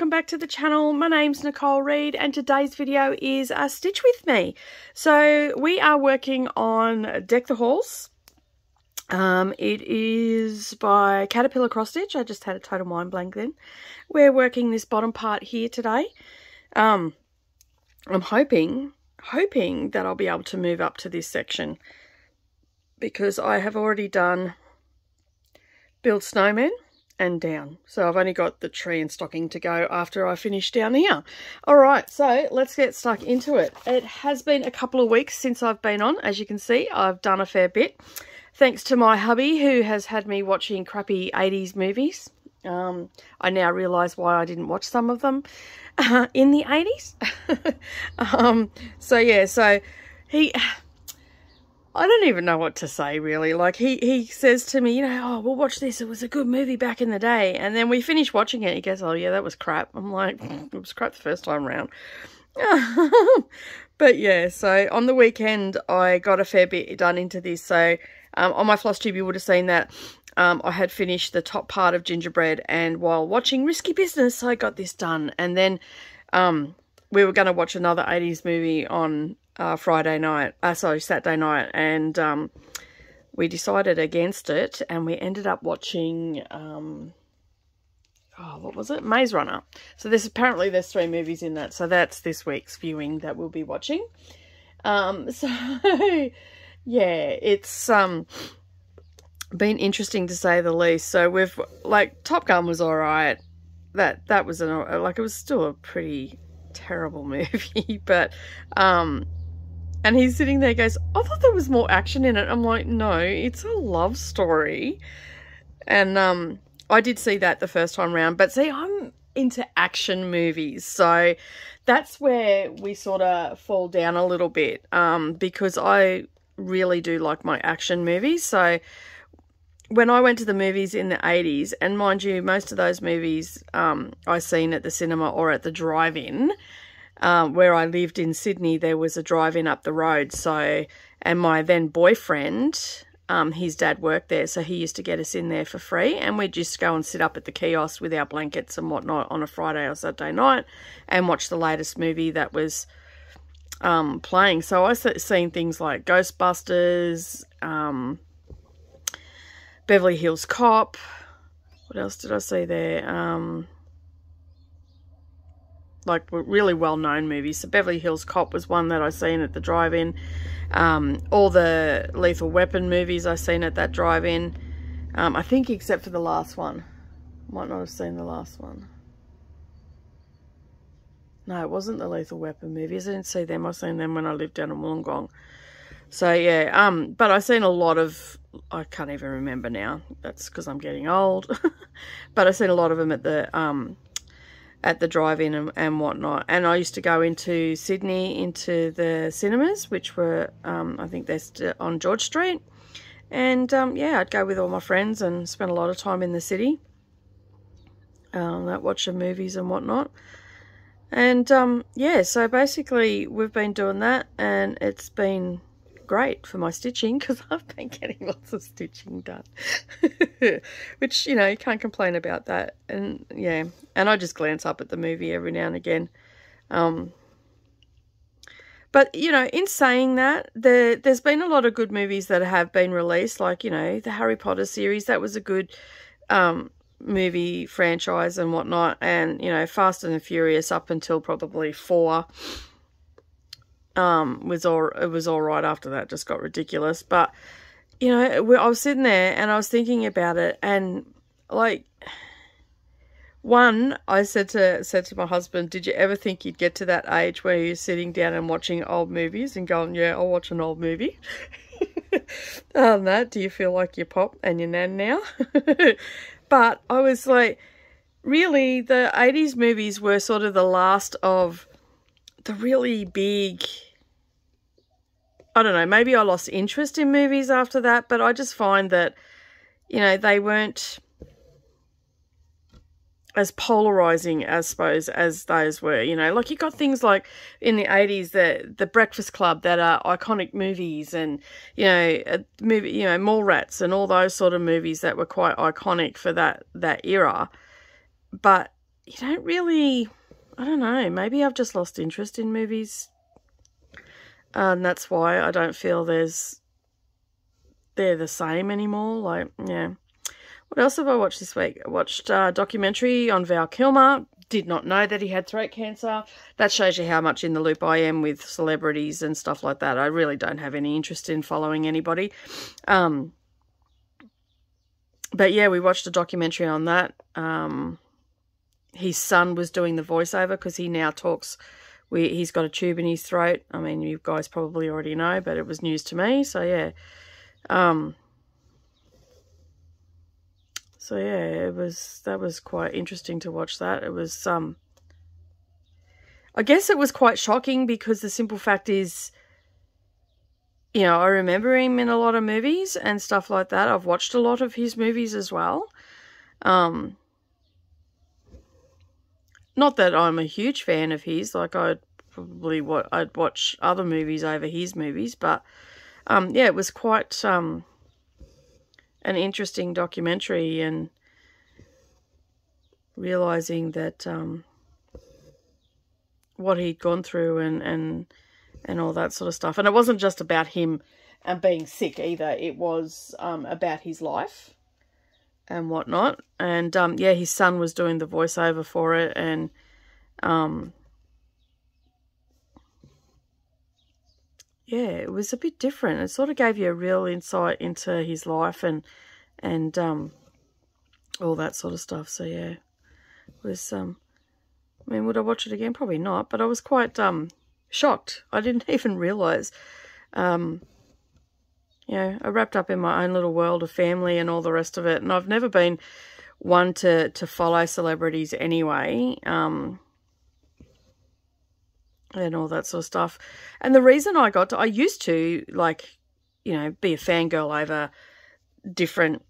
welcome back to the channel. My name's Nicole Reed and today's video is a Stitch With Me. So we are working on Deck the Halls. It is by Caterpillar Cross Stitch. I just had a total mind blank then. We're working this bottom part here today. I'm hoping that I'll be able to move up to this section because I have already done Build Snowmen and down. So I've only got the tree and stocking to go after I finish down here. Alright, so let's get stuck into it. It has been a couple of weeks since I've been on. As you can see, I've done a fair bit. Thanks to my hubby who has had me watching crappy 80s movies. I now realise why I didn't watch some of them in the 80s. So yeah, so I don't even know what to say really. Like he says to me, you know, oh, we'll watch this. It was a good movie back in the day. And then we finish watching it. He goes, oh yeah, that was crap. I'm like, it was crap the first time round. But yeah, so on the weekend, I got a fair bit done into this. So on my Flosstube, you would have seen that I had finished the top part of Gingerbread. And while watching Risky Business, I got this done. And then we were going to watch another 80s movie on Saturday night, and we decided against it, and we ended up watching what was it, Maze Runner. So there's 3 movies in that, so that's this week's viewing that we'll be watching. So yeah, it's been interesting to say the least. So we've, like, Top Gun was all right. That was it was still a pretty terrible movie, but and he's sitting there, goes, I thought there was more action in it. I'm like, no, it's a love story. And I did see that the first time round, but see, I'm into action movies, so that's where we sort of fall down a little bit, because I really do like my action movies. So when I went to the movies in the 80s, and mind you, most of those movies I seen at the cinema or at the drive-in. Where I lived in Sydney, there was a drive-in up the road. So, and my then boyfriend, his dad worked there, so he used to get us in there for free, and we'd just go and sit up at the kiosk with our blankets and whatnot on a Friday or Saturday night and watch the latest movie that was playing. So I seen things like Ghostbusters, Beverly Hills Cop. What else did I see there? Like really well-known movies. So Beverly Hills Cop was one that I seen at the drive-in. All the Lethal Weapon movies I seen at that drive-in. I think except for the last one. Might not have seen the last one. No, it wasn't the Lethal Weapon movies. I didn't see them. I seen them when I lived down in Wollongong. So yeah, but I seen a lot of, I can't even remember now. That's because I'm getting old. But I seen a lot of them at the drive-in and whatnot. And I used to go into Sydney, into the cinemas, which were, I think they're on George Street. And, yeah, I'd go with all my friends and spend a lot of time in the city, watching movies and whatnot. And, yeah, so basically we've been doing that, and it's been great for my stitching because I've been getting lots of stitching done. Which, you know, you can't complain about that. And yeah, and I just glance up at the movie every now and again. But, you know, in saying that, there's been a lot of good movies that have been released, like, you know, the Harry Potter series. That was a good movie franchise and whatnot. And, you know, Fast and the Furious up until probably 4 it was all right. After that just got ridiculous. But, you know, I was sitting there and I was thinking about it, and like, one, I said to my husband, did you ever think you'd get to that age where you're sitting down and watching old movies and going, yeah, I'll watch an old movie? Other than that, do you feel like your pop and your nan now? But I was like, really, the 80s movies were sort of the last of the really big, I don't know, maybe I lost interest in movies after that, but I just find that, you know, they weren't as polarizing, I suppose, as those were. You know, like you got things like in the 80s, the Breakfast Club, that are iconic movies, and, you know, Mallrats and all those sort of movies that were quite iconic for that era. But you don't really, I don't know, maybe I've just lost interest in movies. And that's why I don't feel they're the same anymore. Like, yeah. What else have I watched this week? I watched a documentary on Val Kilmer. Did not know that he had throat cancer. That shows you how much in the loop I am with celebrities and stuff like that. I really don't have any interest in following anybody. But yeah, we watched a documentary on that. His son was doing the voiceover because he now talks. He's got a tube in his throat. I mean, you guys probably already know, but it was news to me. So yeah. So yeah, that was quite interesting to watch that. It was I guess it was quite shocking because the simple fact is, you know, I remember him in a lot of movies and stuff like that. I've watched a lot of his movies as well. Not that I'm a huge fan of his, like I'd watch other movies over his movies, but yeah, it was quite an interesting documentary, and realizing that what he'd gone through and all that sort of stuff. And it wasn't just about him and being sick either. It was about his life and whatnot. And yeah, his son was doing the voiceover for it, and yeah, it was a bit different. It sort of gave you a real insight into his life and all that sort of stuff. So yeah, it was I mean, would I watch it again? Probably not, but I was quite shocked. I didn't even realise. You know, I wrapped up in my own little world of family and all the rest of it, and I've never been one to follow celebrities anyway. And all that sort of stuff. And the reason I used to, like, you know, be a fangirl over different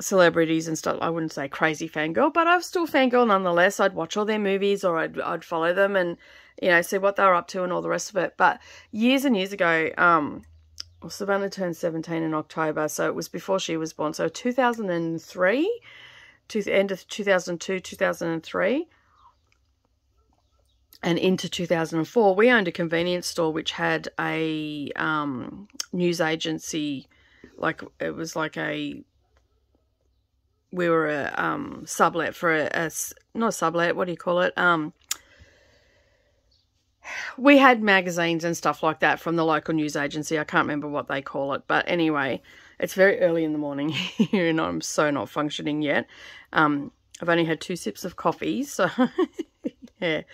celebrities and stuff. I wouldn't say crazy fangirl, but I was still fangirl nonetheless. I'd watch all their movies, or I'd follow them and, you know, see what they were up to and all the rest of it. But years and years ago, well, Savannah turned 17 in October, so it was before she was born. So 2003, to the end of 2002, 2003. And into 2004, we owned a convenience store which had a news agency. Like, it was like we were a sublet for not a sublet, what do you call it? We had magazines and stuff like that from the local news agency. I can't remember what they call it. But anyway, it's very early in the morning here and I'm so not functioning yet. I've only had 2 sips of coffee, so yeah.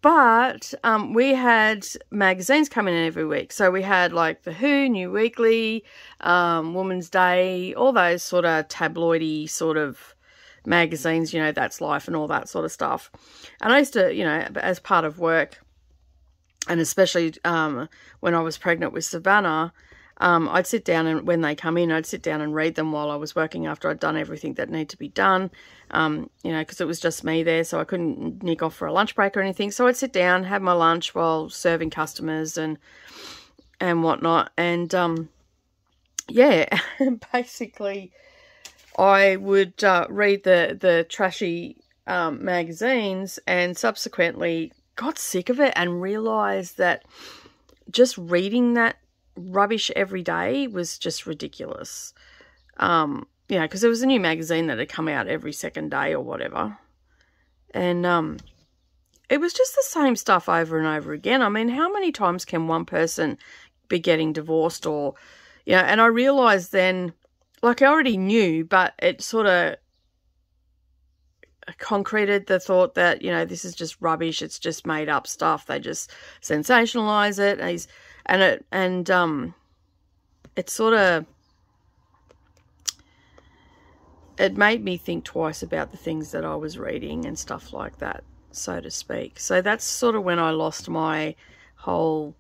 But we had magazines coming in every week. So we had like The Who, New Weekly, Woman's Day, all those sort of tabloidy sort of magazines, you know, That's Life and all that sort of stuff. And I used to, you know, as part of work, and especially when I was pregnant with Savannah, I'd sit down, and when they come in, I'd sit down and read them while I was working after I'd done everything that needed to be done, you know, because it was just me there, so I couldn't nick off for a lunch break or anything. So I'd sit down, have my lunch while serving customers and whatnot. And, yeah, basically I would read the trashy magazines, and subsequently got sick of it and realised that just reading that rubbish every day was just ridiculous. You know, because there was a new magazine that had come out every second day or whatever. And it was just the same stuff over and over again. I mean, how many times can one person be getting divorced, or, you know, and I realised then, like, I already knew, but it sort of concreted the thought that, you know, this is just rubbish. It's just made up stuff. They just sensationalize it. It sort of, it made me think twice about the things that I was reading and stuff like that, so to speak. So that's sort of when I lost my whole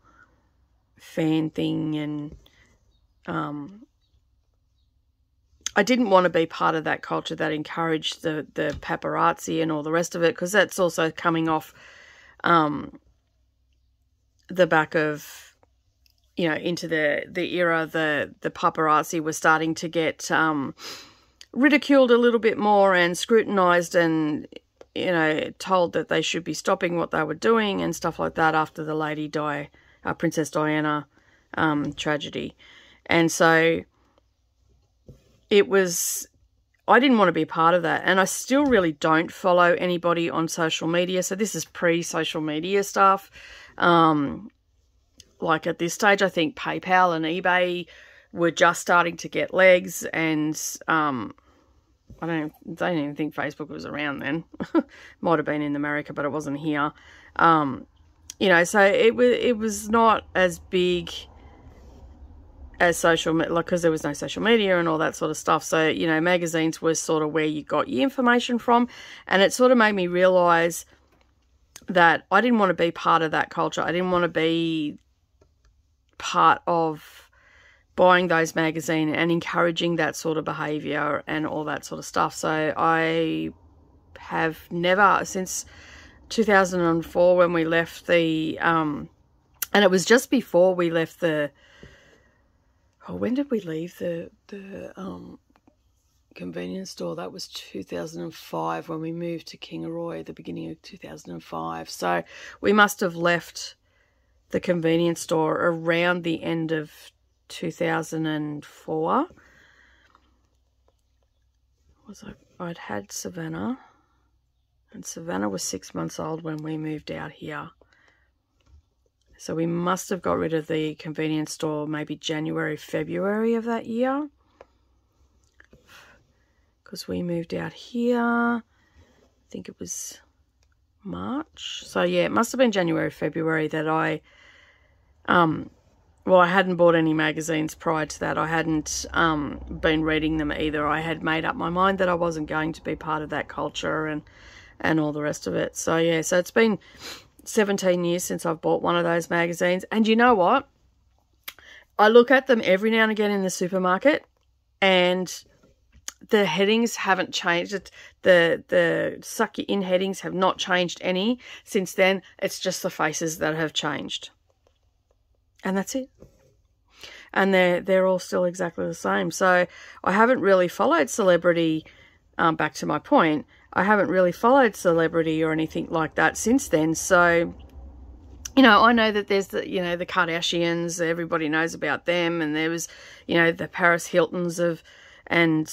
fan thing, and I didn't want to be part of that culture that encouraged the paparazzi and all the rest of it, because that's also coming off the back of, you know, into the era the paparazzi was starting to get ridiculed a little bit more and scrutinized, and, you know, told that they should be stopping what they were doing and stuff like that after the Lady Di, Princess Diana tragedy. And so it was, I didn't want to be a part of that. And I still really don't follow anybody on social media. So this is pre-social media stuff. Like at this stage, I think PayPal and eBay were just starting to get legs, and I don't even think Facebook was around then. Might have been in America, but it wasn't here. You know, so it was not as big as social media, like, because there was no social media and all that sort of stuff. So, you know, magazines was sort of where you got your information from, and it sort of made me realize that I didn't want to be part of that culture. I didn't want to be part of buying those magazines and encouraging that sort of behavior and all that sort of stuff. So I have never, since 2004 when we left the, and it was just before we left the, oh, when did we leave the convenience store? That was 2005 when we moved to Kingaroy, the beginning of 2005. So we must have left the convenience store around the end of 2004. I'd had Savannah, and Savannah was 6 months old when we moved out here. So we must have got rid of the convenience store maybe January, February of that year, because we moved out here, I think it was March. So yeah, it must have been January, February that I, well, I hadn't bought any magazines prior to that. I hadn't been reading them either. I had made up my mind that I wasn't going to be part of that culture and all the rest of it. So yeah, so it's been 17 years since I've bought one of those magazines. And you know what? I look at them every now and again in the supermarket, and the headings haven't changed. The suck you in headings have not changed any since then. It's just the faces that have changed. And that's it. And they're all still exactly the same. So I haven't really followed celebrity, back to my point, I haven't really followed celebrity or anything like that since then. So, you know, I know that there's the, you know, the Kardashians, everybody knows about them. And there was, you know, the Paris Hiltons and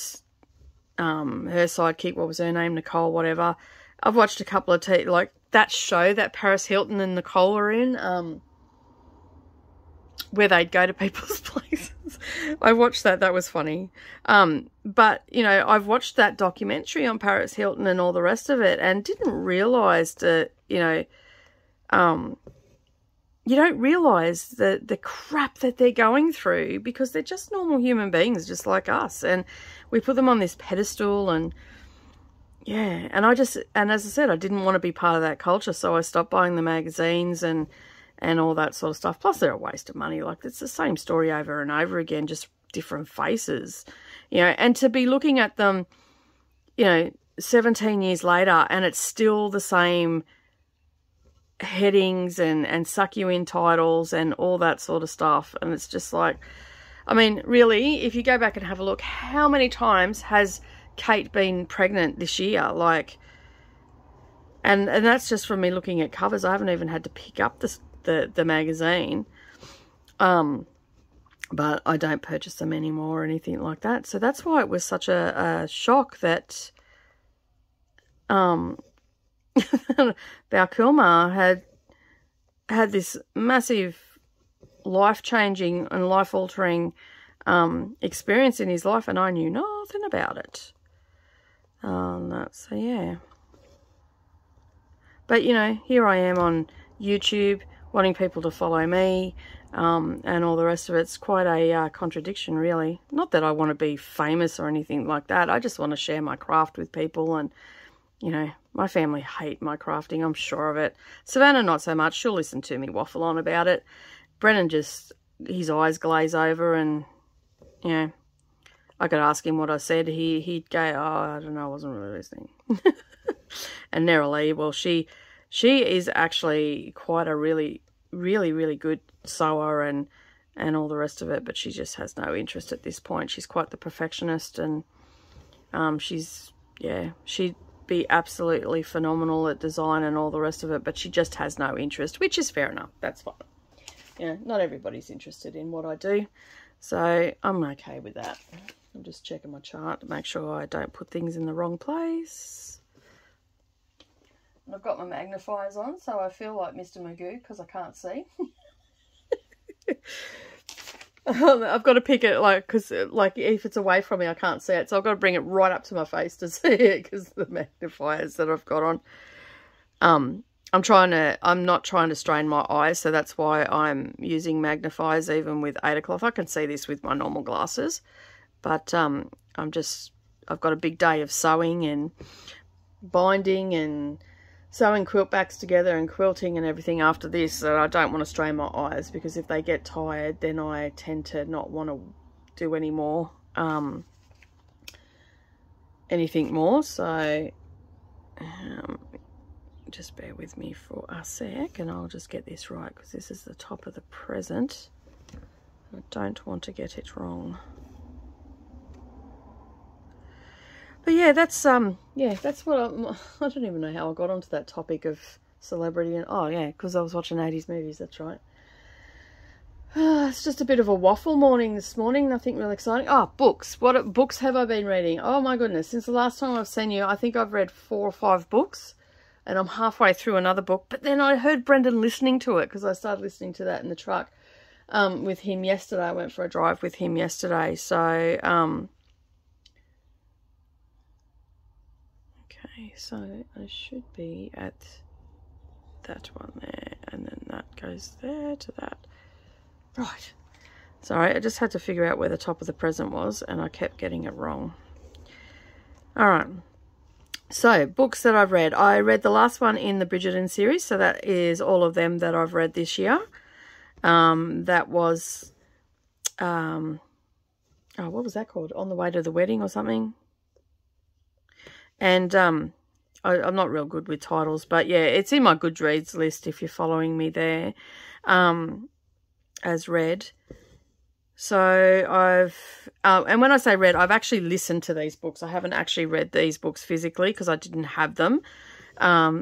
her sidekick, what was her name? Nicole, whatever. I've watched a couple of, like that show that Paris Hilton and Nicole were in, where they'd go to people's places. I watched that. That was funny. But, you know, I've watched that documentary on Paris Hilton and all the rest of it, and didn't realise that, you know, you don't realise the crap that they're going through, because they're just normal human beings just like us. And we put them on this pedestal, and yeah. And as I said, I didn't want to be part of that culture, so I stopped buying the magazines and all that sort of stuff. Plus, they're a waste of money. Like, it's the same story over and over again, just different faces, you know. And to be looking at them, you know, 17 years later, and it's still the same headings and suck you in titles and all that sort of stuff. And it's just like, I mean, really, if you go back and have a look, how many times has Kate been pregnant this year? Like, and that's just from me looking at covers. I haven't even had to pick up the magazine, but I don't purchase them anymore or anything like that. So that's why it was such a shock that Val Kilmer had this massive life-changing and life-altering experience in his life, and I knew nothing about it. So yeah. But, you know, here I am on YouTube wanting people to follow me, and all the rest of it. It's quite a contradiction, really. Not that I want to be famous or anything like that. I just want to share my craft with people. And, you know, my family hate my crafting, I'm sure of it. Savannah, not so much. She'll listen to me waffle on about it. Brennan just, his eyes glaze over, and, you know, I could ask him what I said. He'd go, oh, I don't know, I wasn't really listening. And Nerily, well, she is actually quite a really good sewer and all the rest of it, but she just has no interest at this point. She's quite the perfectionist, and she's, yeah, she be absolutely phenomenal at design and all the rest of it, but she just has no interest, which is fair enough. That's fine. You know, not everybody's interested in what I do, so I'm okay with that. I'm just checking my chart to make sure I don't put things in the wrong place. And I've got my magnifiers on, so I feel like Mr. Magoo because I can't see. I've got to pick it, like, because, like, if it's away from me, I can't see it. So I've got to bring it right up to my face to see it because the magnifiers that I've got on. I'm not trying to strain my eyes, so that's why I'm using magnifiers even with 8 o'clock. I can see this with my normal glasses, but I've got a big day of sewing and binding and sewing quilt backs together and quilting and everything after this, so I don't want to strain my eyes, because if they get tired then I tend to not want to do any more anything more. So just bear with me for a sec and I'll just get this right, because this is the top of the present. I don't want to get it wrong. But yeah, that's what I don't even know how I got onto that topic of celebrity. And oh yeah, because I was watching 80s movies, that's right. It's just a bit of a waffle morning this morning, nothing really exciting. Oh, books. What books have I been reading? Oh my goodness, since the last time I've seen you, I think I've read 4 or 5 books, and I'm halfway through another book. But then I heard Brendan listening to it, because I started listening to that in the truck with him yesterday. I went for a drive with him yesterday, so okay, so I should be at that one there, and then that goes there to that. Right. Sorry, I just had to figure out where the top of the present was, and I kept getting it wrong. All right. So, books that I've read. I read the last one in the Bridgerton series, so that is all of them that I've read this year. That was, oh, what was that called? On the Way to the Wedding or something? And I'm not real good with titles, but yeah, it's in my Goodreads list if you're following me there, as read. So and when I say read, I've actually listened to these books. I haven't actually read these books physically because I didn't have them.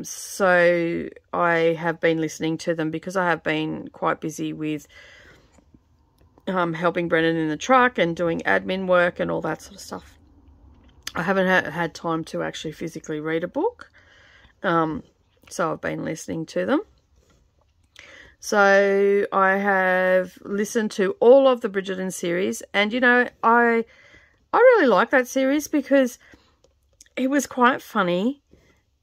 So I have been listening to them because I have been quite busy with helping Brendan in the truck and doing admin work and all that sort of stuff. I haven't had time to actually physically read a book, so I've been listening to them. So I have listened to all of the Bridgerton series, and you know, I really like that series because it was quite funny,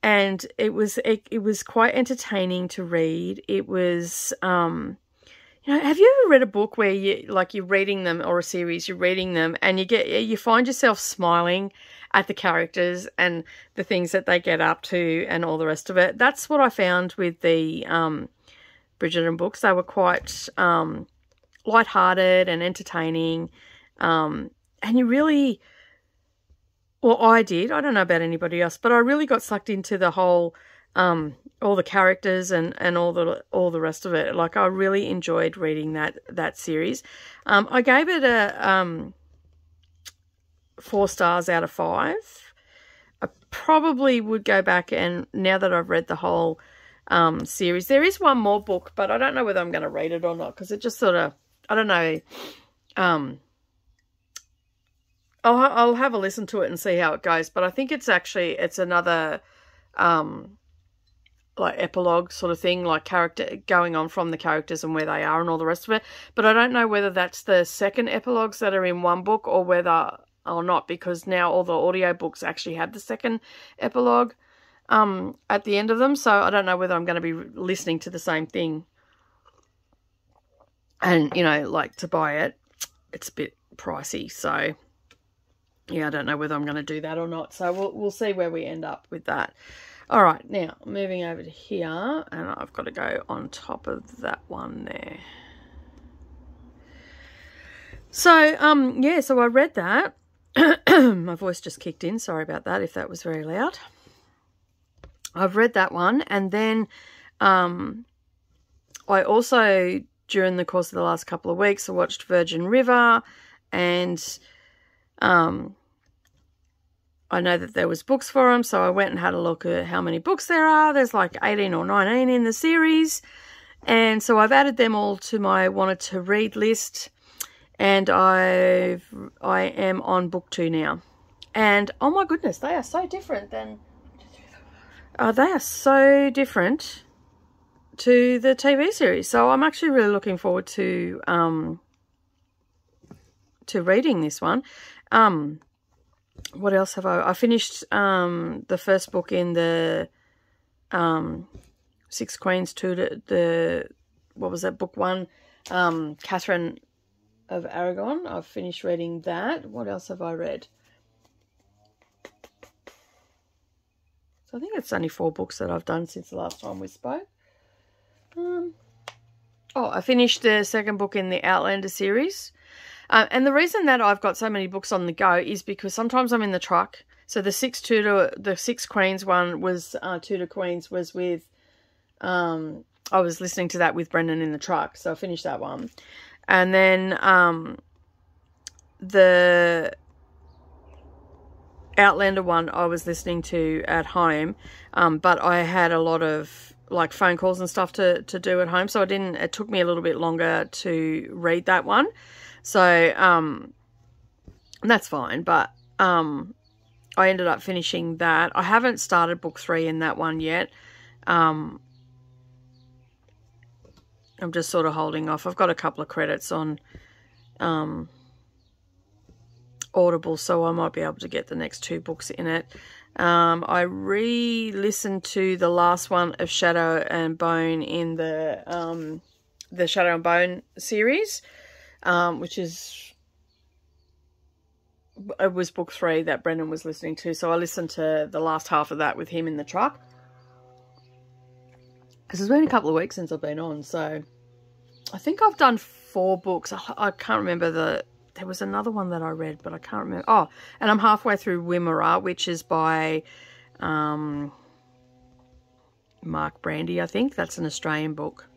and it was quite entertaining to read. It was you know, have you ever read a book where you're reading them, or a series, you're reading them, and you find yourself smiling at the characters and the things that they get up to and all the rest of it? That's what I found with the Bridgerton books. They were quite lighthearted and entertaining, and you really, well, I did. I don't know about anybody else, but I really got sucked into the whole all the characters and all the rest of it. Like, I really enjoyed reading that series. I gave it a 4 stars out of 5. I probably would go back, and now that I've read the whole series, there is one more book, but I don't know whether I'm going to read it or not, because it just sort of, I don't know. I'll have a listen to it and see how it goes, but I think it's another like epilogue sort of thing, like character going on from the characters and where they are and all the rest of it. But I don't know whether that's the second epilogues that are in one book or whether or not, because now all the audio books actually have the second epilogue at the end of them. So I don't know whether I'm going to be listening to the same thing. And, you know, like, to buy it, it's a bit pricey. So yeah, I don't know whether I'm going to do that or not. So we'll see where we end up with that. All right, now moving over to here, and I've got to go on top of that one there. So, yeah, so I read that. My voice just kicked in. Sorry about that if that was very loud. I've read that one, and then I also, during the course of the last couple of weeks, I watched Virgin River, and I know that there was books for them, so I went and had a look at how many books there are. There's like 18 or 19 in the series. And so I've added them all to my wanted to read list. And I am on book 2 now. And oh my goodness, they are so different than... they are so different to the TV series. So I'm actually really looking forward to reading this one. What else have I finished the first book in the Six Queens to the what was that, book 1, Catherine of Aragon. I've finished reading that. What else have I read? So I think it's only 4 books that I've done since the last time we spoke. I finished the second book in the Outlander series. And the reason that I've got so many books on the go is because sometimes I'm in the truck. So the Six Queens one was, Tudor Queens was with, I was listening to that with Brendan in the truck. So I finished that one. And then the Outlander one I was listening to at home. But I had a lot of like phone calls and stuff to do at home. So it took me a little bit longer to read that one. So, that's fine, but, I ended up finishing that. I haven't started book 3 in that one yet. I'm just sort of holding off. I've got a couple of credits on, Audible, so I might be able to get the next 2 books in it. I re-listened to the last one of Shadow and Bone in the Shadow and Bone series. Which it was book 3 that Brendan was listening to. So I listened to the last half of that with him in the truck. Because it's been a couple of weeks since I've been on. So I think I've done 4 books. I can't remember there was another one that I read, but I can't remember. Oh, and I'm halfway through Wimmera, which is by Mark Brandy, I think. That's an Australian book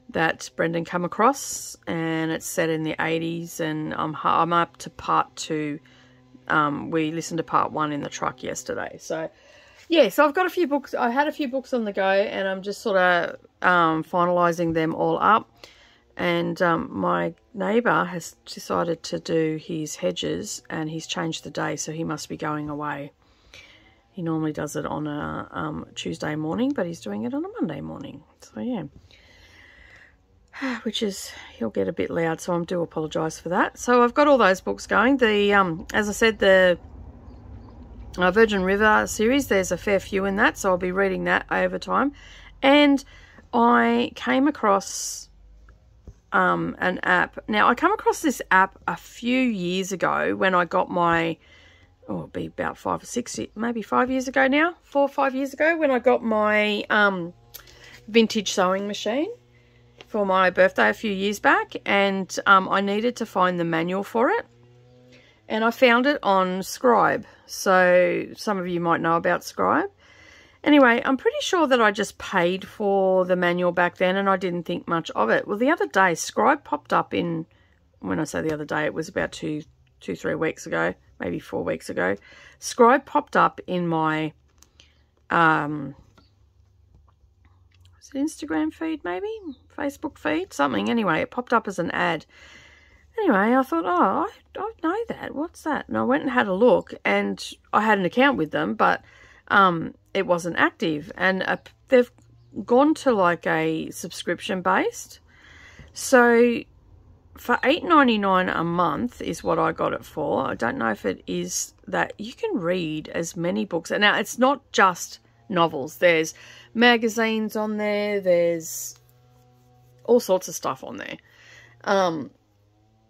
that Brendan come across, and it's set in the 80s, and I'm up to part 2. We listened to part 1 in the truck yesterday. So yeah, so I've got a few books. I had a few books on the go, and I'm just sort of finalising them all up. And my neighbour has decided to do his hedges, and he's changed the day, so he must be going away. He normally does it on a Tuesday morning, but he's doing it on a Monday morning. So yeah. Which is, he'll get a bit loud, so I do apologise for that. So I've got all those books going. The as I said, the Virgin River series, there's a fair few in that, so I'll be reading that over time. And I came across an app. Now, I come across this app a few years ago when I got my, it'd be about 5 or 6, maybe 5 years ago now, 4 or 5 years ago, when I got my vintage sewing machine for my birthday a few years back, and I needed to find the manual for it, and I found it on Scribe. So some of you might know about Scribe. Anyway, I'm pretty sure that I just paid for the manual back then, and I didn't think much of it. Well, the other day, Scribe popped up in, when I say the other day, it was about 3 weeks ago, maybe 4 weeks ago. Scribe popped up in my Instagram feed, maybe Facebook feed, something. Anyway, it popped up as an ad. Anyway, I thought, oh, I know that. What's that? And I went and had a look, and I had an account with them, but it wasn't active. And they've gone to like a subscription based. So for $8.99 a month is what I got it for. I don't know if it is that you can read as many books. And now it's not just novels. There's magazines on there. There's all sorts of stuff on there.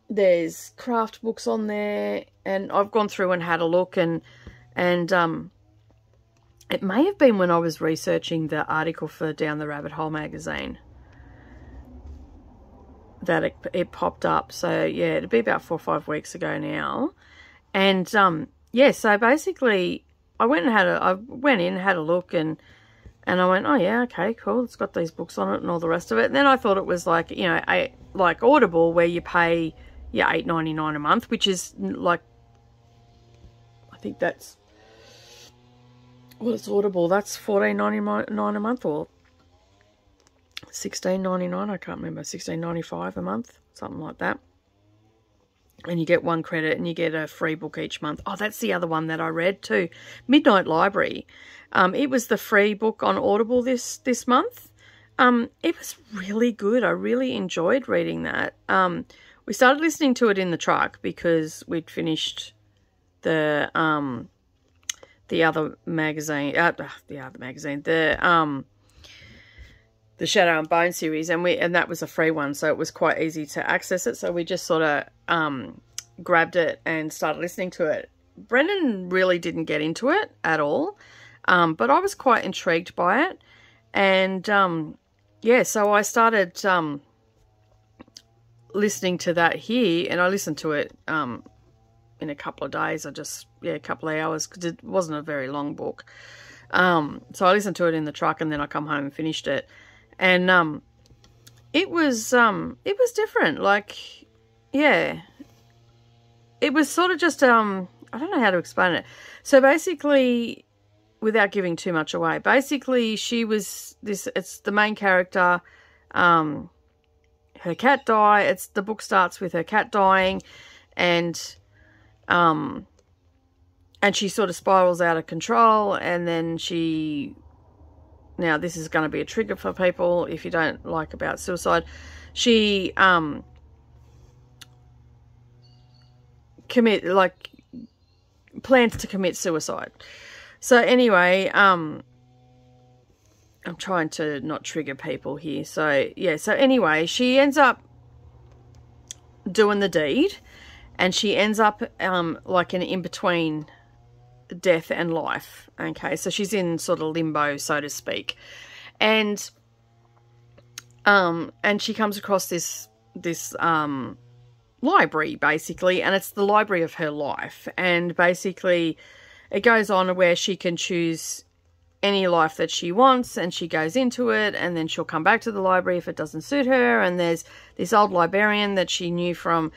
There's craft books on there, and I've gone through and had a look, and it may have been when I was researching the article for Down the Rabbit Hole magazine that it popped up. So yeah, it'd be about 4 or 5 weeks ago now. And yeah, so basically I went in, had a look, and I went, oh yeah, okay, cool, it's got these books on it and all the rest of it. And then I thought it was like, you know, like Audible, where you pay your $8.99 a month, which is like, I think that's well, it's Audible. That's $14.99 a month, or $16.99. I can't remember. $16.95 a month, something like that. And you get 1 credit and you get a free book each month. Oh, that's the other one that I read too. Midnight Library. It was the free book on Audible this month. It was really good. I really enjoyed reading that. We started listening to it in the truck because we'd finished the other magazine, the Shadow and Bone series, and that was a free one, so it was quite easy to access it. So we just sort of grabbed it and started listening to it. Brendan really didn't get into it at all, but I was quite intrigued by it, and yeah, so I started listening to that here, and I listened to it in a couple of days. A couple of hours, because it wasn't a very long book. So I listened to it in the truck, and then I come home and finished it. And it was different. Like, yeah, it was sort of just I don't know how to explain it. So basically, without giving too much away, basically she was it's the main character. Her cat died. The book starts with her cat dying, and she sort of spirals out of control, and then now this is going to be a trigger for people if you don't like about suicide. She plans to commit suicide. So anyway, I'm trying to not trigger people here. So yeah, so anyway, she ends up doing the deed, and she ends up like in between death and life. Okay, so she's in sort of limbo, so to speak, and she comes across this library, basically, and it's the library of her life. And basically it goes on where she can choose any life that she wants, and she goes into it, and then she'll come back to the library if it doesn't suit her. And there's this old librarian that she knew from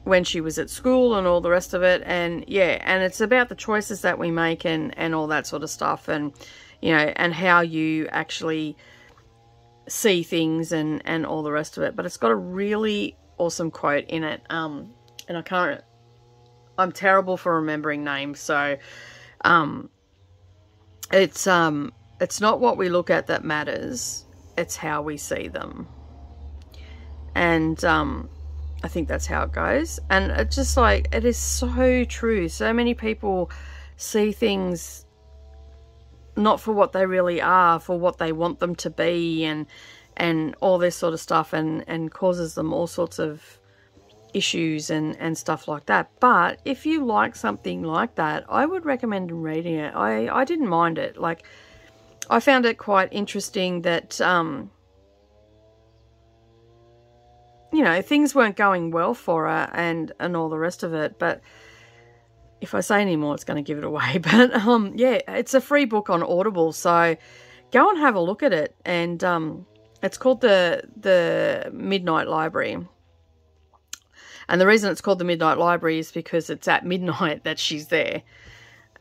when she was at school and all the rest of it. And yeah, and it's about the choices that we make and all that sort of stuff, and you know, and how you actually see things and all the rest of it. But it's got a really awesome quote in it, and I'm terrible for remembering names, so it's not what we look at that matters, it's how we see them. And I think that's how it goes. And it's just like, it is so true. So many people see things not for what they really are, for what they want them to be, and all this sort of stuff, and causes them all sorts of issues and stuff like that. But if you like something like that, I would recommend reading it. I didn't mind it. Like, I found it quite interesting that you know, things weren't going well for her and all the rest of it. But if I say any more, it's going to give it away. But yeah, it's a free book on Audible, so go and have a look at it. And it's called the Midnight Library. And the reason it's called the Midnight Library is because it's at midnight that she's there,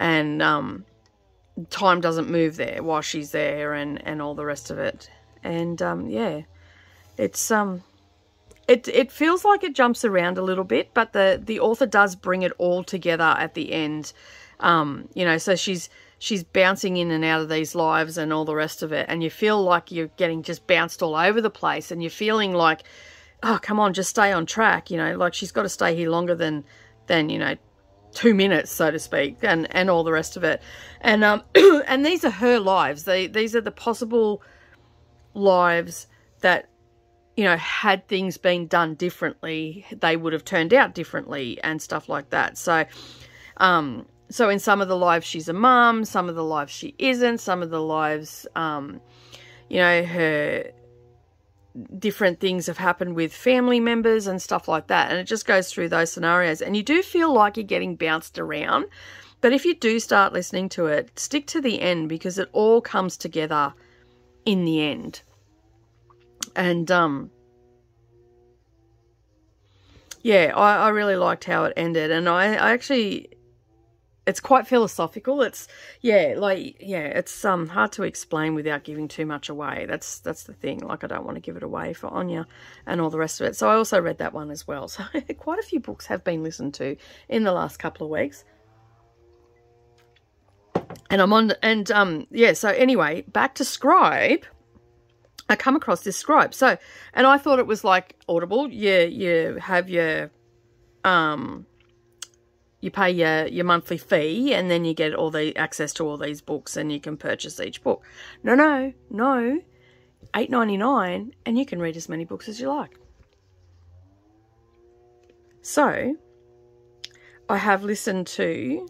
and time doesn't move there while she's there, and all the rest of it. And yeah, it's it feels like it jumps around a little bit, but the author does bring it all together at the end. You know, so she's bouncing in and out of these lives and all the rest of it, and you feel like you're getting just bounced all over the place, and you're feeling like, oh, come on, just stay on track. You know, like she's got to stay here longer than you know, 2 minutes, so to speak, and all the rest of it. And and these are her lives. These are the possible lives that, you know, had things been done differently, they would have turned out differently and stuff like that. So, so in some of the lives she's a mum, some of the lives she isn't, some of the lives, you know, her different things have happened with family members and stuff like that. And it just goes through those scenarios. And you do feel like you're getting bounced around. But if you do start listening to it, stick to the end, because it all comes together in the end. And yeah, I really liked how it ended. And I actually it's quite philosophical. It's, yeah, like, yeah, it's hard to explain without giving too much away. That's the thing. Like, I don't want to give it away for Anya and all the rest of it. So I also read that one as well. So quite a few books have been listened to in the last couple of weeks. And I'm on, and yeah, so anyway, back to Scribe. I come across this Scribe. So, and I thought it was like Audible. You have your, you pay your monthly fee, and then you get all the access to all these books, and you can purchase each book. No, $8.99, and you can read as many books as you like. So, I have listened to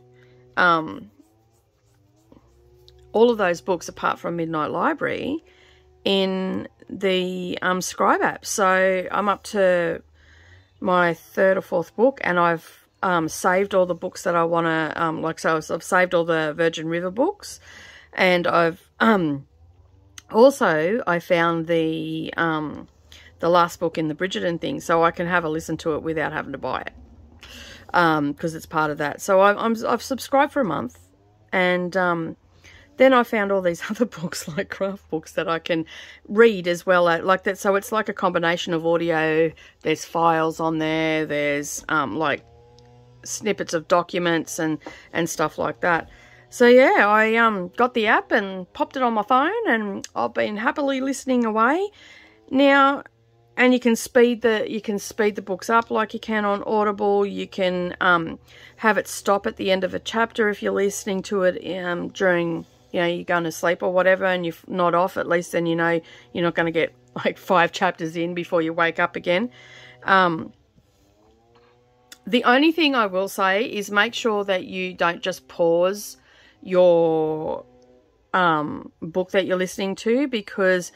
all of those books apart from Midnight Library in the Scribe app. So I'm up to my third or fourth book, and I've saved all the books that I want to, like, so I've saved all the Virgin River books, and I've also, I found the last book in the Bridgerton thing, so I can have a listen to it without having to buy it, because it's part of that. So I've subscribed for a month, and then I found all these other books, like craft books, that I can read as well. Like that, so it's like a combination of audio. There's files on there. There's like snippets of documents and stuff like that. So yeah, I got the app and popped it on my phone, and I've been happily listening away now. And you can speed the books up like you can on Audible. You can have it stop at the end of a chapter if you're listening to it during, you know, you're going to sleep or whatever, and you're not off. At least then you know you're not going to get like 5 chapters in before you wake up again. The only thing I will say is make sure that you don't just pause your book that you're listening to, because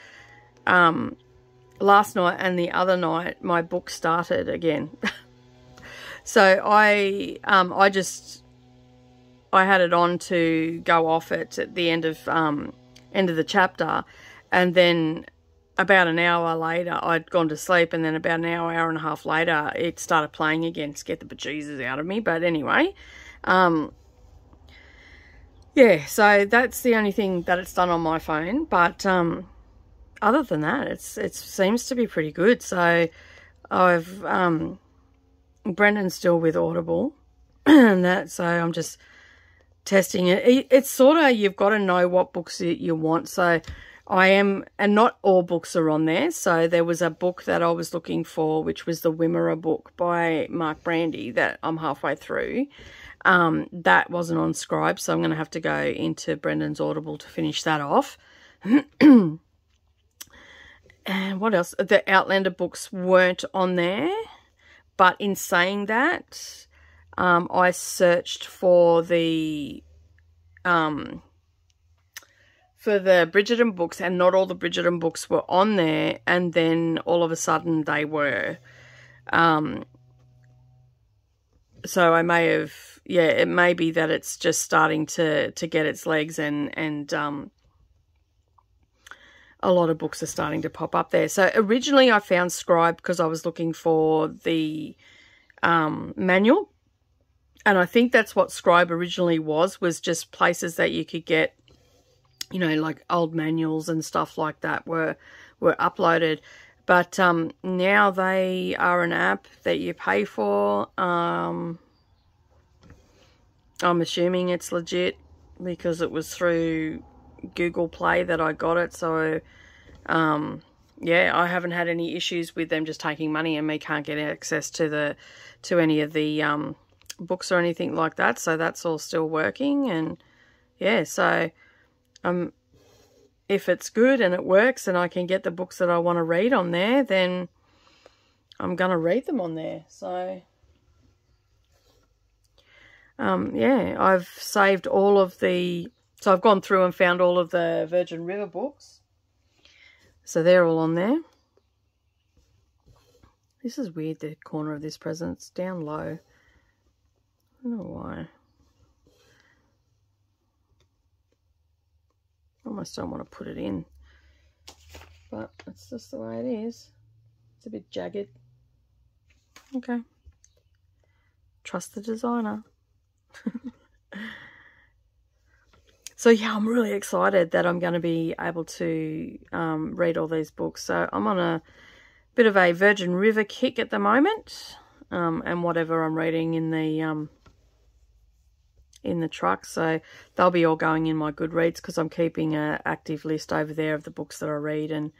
last night and the other night my book started again. So I had it on to go off at the end of the chapter, and then about an hour later I'd gone to sleep, and then about an hour and a half later it started playing again to get the bejesus out of me. But anyway, yeah, so that's the only thing that it's done on my phone. But other than that, it seems to be pretty good. So I've Brendan's still with Audible, and that, so I'm just testing it. It's sort of, you've got to know what books you want. So I am, and not all books are on there. So there was a book that I was looking for, which was the Wimmera book by Mark Brandy, that I'm halfway through. That wasn't on Scribe, so I'm going to have to go into Brendan's Audible to finish that off. And what else? The Outlander books weren't on there. But in saying that, I searched for the Bridgerton books, and not all the Bridgerton books were on there, and then all of a sudden they were. So I may have, yeah, it may be that it's just starting to get its legs, and a lot of books are starting to pop up there. So originally I found Scribe because I was looking for the manual. And I think that's what Scribe originally was just places that you could get, you know, like old manuals and stuff like that were uploaded. But now they are an app that you pay for. I'm assuming it's legit because it was through Google Play that I got it. So yeah, I haven't had any issues with them just taking money and me can't get access to any of the books or anything like that. So that's all still working. And yeah, so if it's good and it works and I can get the books that I want to read on there, then I'm going to read them on there. So yeah, I've saved all of the, so I've gone through and found all of the Virgin River books. So they're all on there. This is weird, the corner of this present's down low. I don't know why. I almost don't want to put it in. But that's just the way it is. It's a bit jagged. Okay. Trust the designer. So yeah, I'm really excited that I'm going to be able to read all these books. So I'm on a bit of a Virgin River kick at the moment, and whatever I'm reading in the truck. So they'll be all going in my Goodreads, because I'm keeping an active list over there of the books that I read and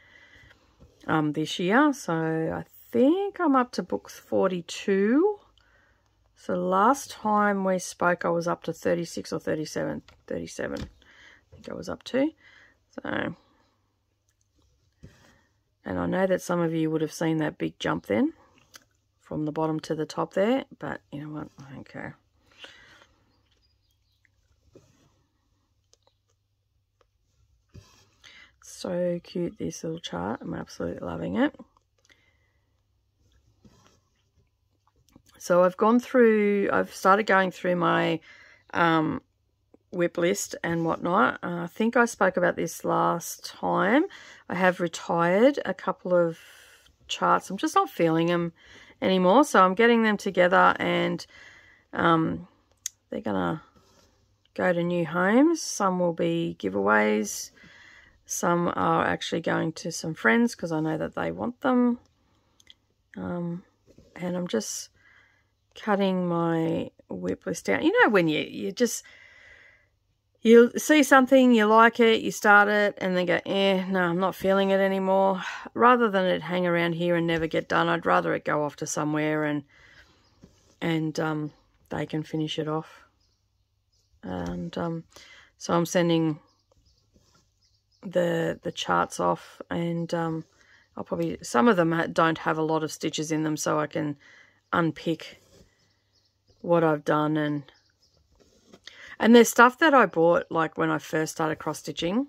this year. So I think I'm up to book 42. So last time we spoke, I was up to 36 or 37. 37, I think I was up to. So, and I know that some of you would have seen that big jump then, from the bottom to the top there. But you know what? I don't care. So cute, this little chart. I'm absolutely loving it. So I've started going through my WIP list and whatnot. I think I spoke about this last time. I have retired a couple of charts. I'm just not feeling them anymore. So I'm getting them together, and they're going to go to new homes. Some will be giveaways. Some are actually going to some friends because I know that they want them. And I'm just cutting my WIP list down. You know, when you see something, you like it, you start it, and then go, no, I'm not feeling it anymore. Rather than it hang around here and never get done, I'd rather it go off to somewhere and they can finish it off. And so I'm sending the charts off, and I'll probably, some of them don't have a lot of stitches in them, so I can unpick what I've done. And there's stuff that I bought like when I first started cross stitching,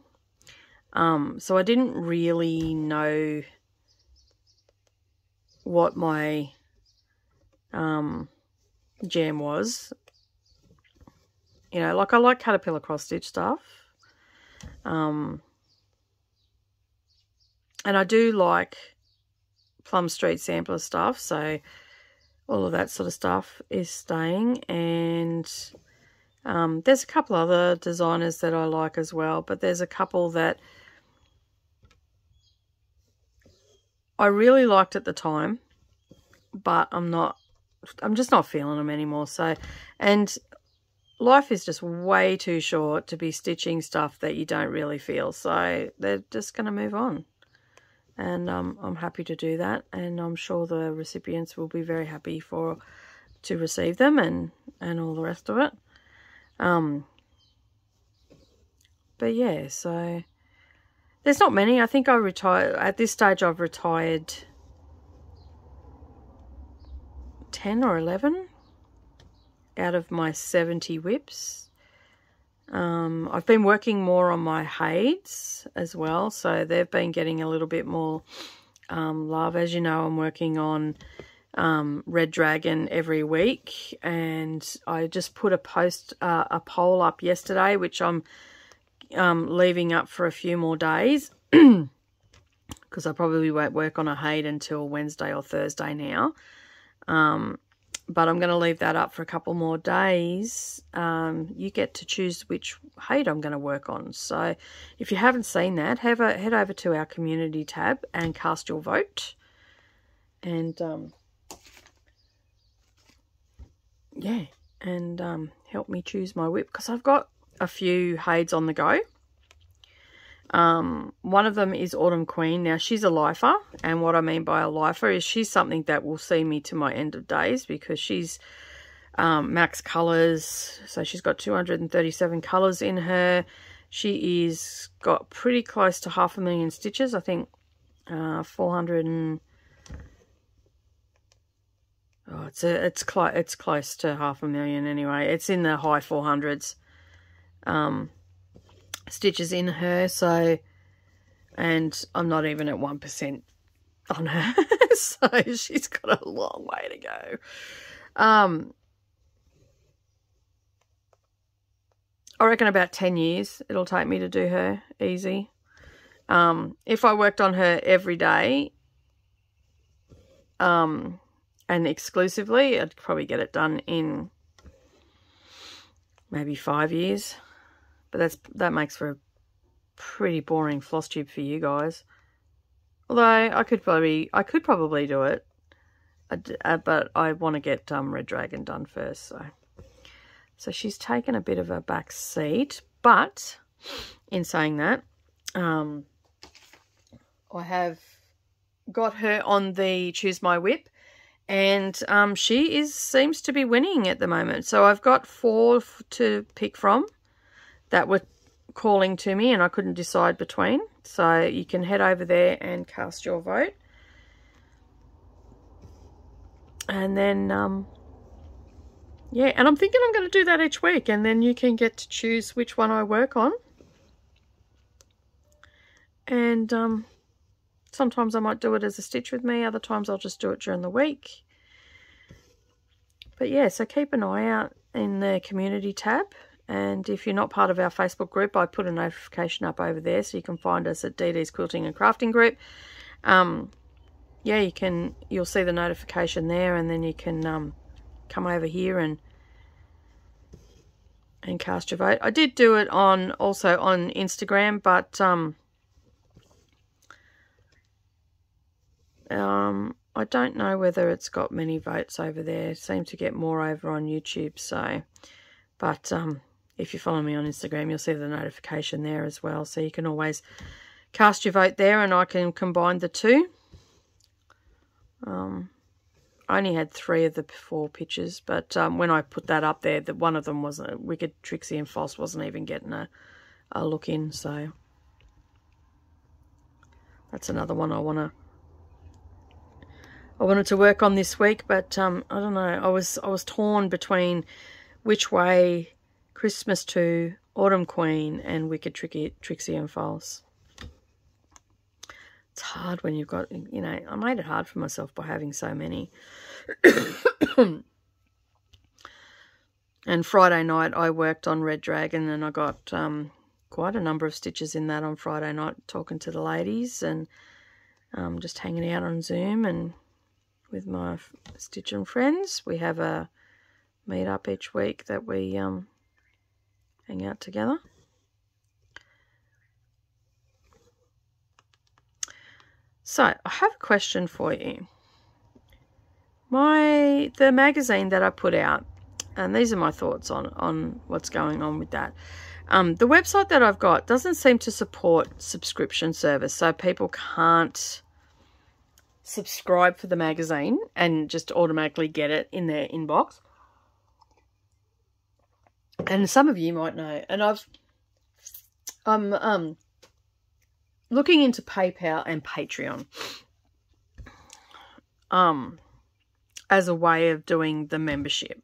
so I didn't really know what my jam was. You know, like I like caterpillar cross stitch stuff, and I do like Plum Street sampler stuff, so all of that sort of stuff is staying. And there's a couple other designers that I like as well, but there's a couple that I really liked at the time, but I'm just not feeling them anymore. So, and life is just way too short to be stitching stuff that you don't really feel, so they're just going to move on. And I'm happy to do that, and I'm sure the recipients will be very happy to receive them and all the rest of it. But yeah, so there's not many. I think I retired at this stage. I've retired 10 or 11 out of my 70 WIPs. I've been working more on my Hades as well, so they've been getting a little bit more love. As you know, I'm working on Red Dragon every week, and I just put a poll up yesterday, which I'm leaving up for a few more days because I probably won't work on a Hade until Wednesday or Thursday now. But I'm going to leave that up for a couple more days. You get to choose which Hade I'm going to work on. So if you haven't seen that, head over to our community tab and cast your vote. And yeah, and help me choose my WIP, because I've got a few Hades on the go. One of them is Autumn Queen. Now, she's a lifer, and what I mean by a lifer is she's something that will see me to my end of days, because she's max colours. So she's got 237 colours in her. She is got pretty close to 500,000 stitches. I think 400 and... Oh, it's close to 500,000 anyway. It's in the high 400s. Stitches in her, so, and I'm not even at 1% on her, so she's got a long way to go. I reckon about 10 years it'll take me to do her easy. If I worked on her every day and exclusively, I'd probably get it done in maybe 5 years. But that makes for a pretty boring floss tube for you guys. Although I could probably do it, but I want to get Red Dragon done first. So she's taken a bit of a back seat, but in saying that, I have got her on the Choose My Whip, and she seems to be winning at the moment. So I've got 4 to pick from that were calling to me, and I couldn't decide between. So you can head over there and cast your vote. And then, yeah, and I'm thinking I'm going to do that each week, and then you can get to choose which one I work on. And sometimes I might do it as a stitch with me, other times I'll just do it during the week. But yeah, so keep an eye out in the community tab. And if you're not part of our Facebook group, I put a notification up over there, so you can find us at DD's Quilting and Crafting Group. Yeah, you'll see the notification there, and then you can come over here and cast your vote. I did do it also on Instagram, but I don't know whether it's got many votes over there. It seemed to get more over on YouTube. So, but if you follow me on Instagram, you'll see the notification there as well. So you can always cast your vote there, and I can combine the two. I only had 3 of the 4 pictures, but when I put that up there, one of them wasn't Wicked Trixie and Floss wasn't even getting a look in. So that's another one I wanted to work on this week, but I don't know. I was torn between which way Christmas 2, Autumn Queen, and Wicked Trixie and False. It's hard when you've got, I made it hard for myself by having so many. And Friday night I worked on Red Dragon, and I got quite a number of stitches in that on Friday night, talking to the ladies and just hanging out on Zoom and with my stitching friends. We have a meet up each week that we hang out together. So I have a question for you. The magazine that I put out, and these are my thoughts on what's going on with that. The website that I've got doesn't seem to support subscription service, so people can't subscribe for the magazine and just automatically get it in their inbox. And some of you might know, and I'm looking into PayPal and Patreon as a way of doing the membership,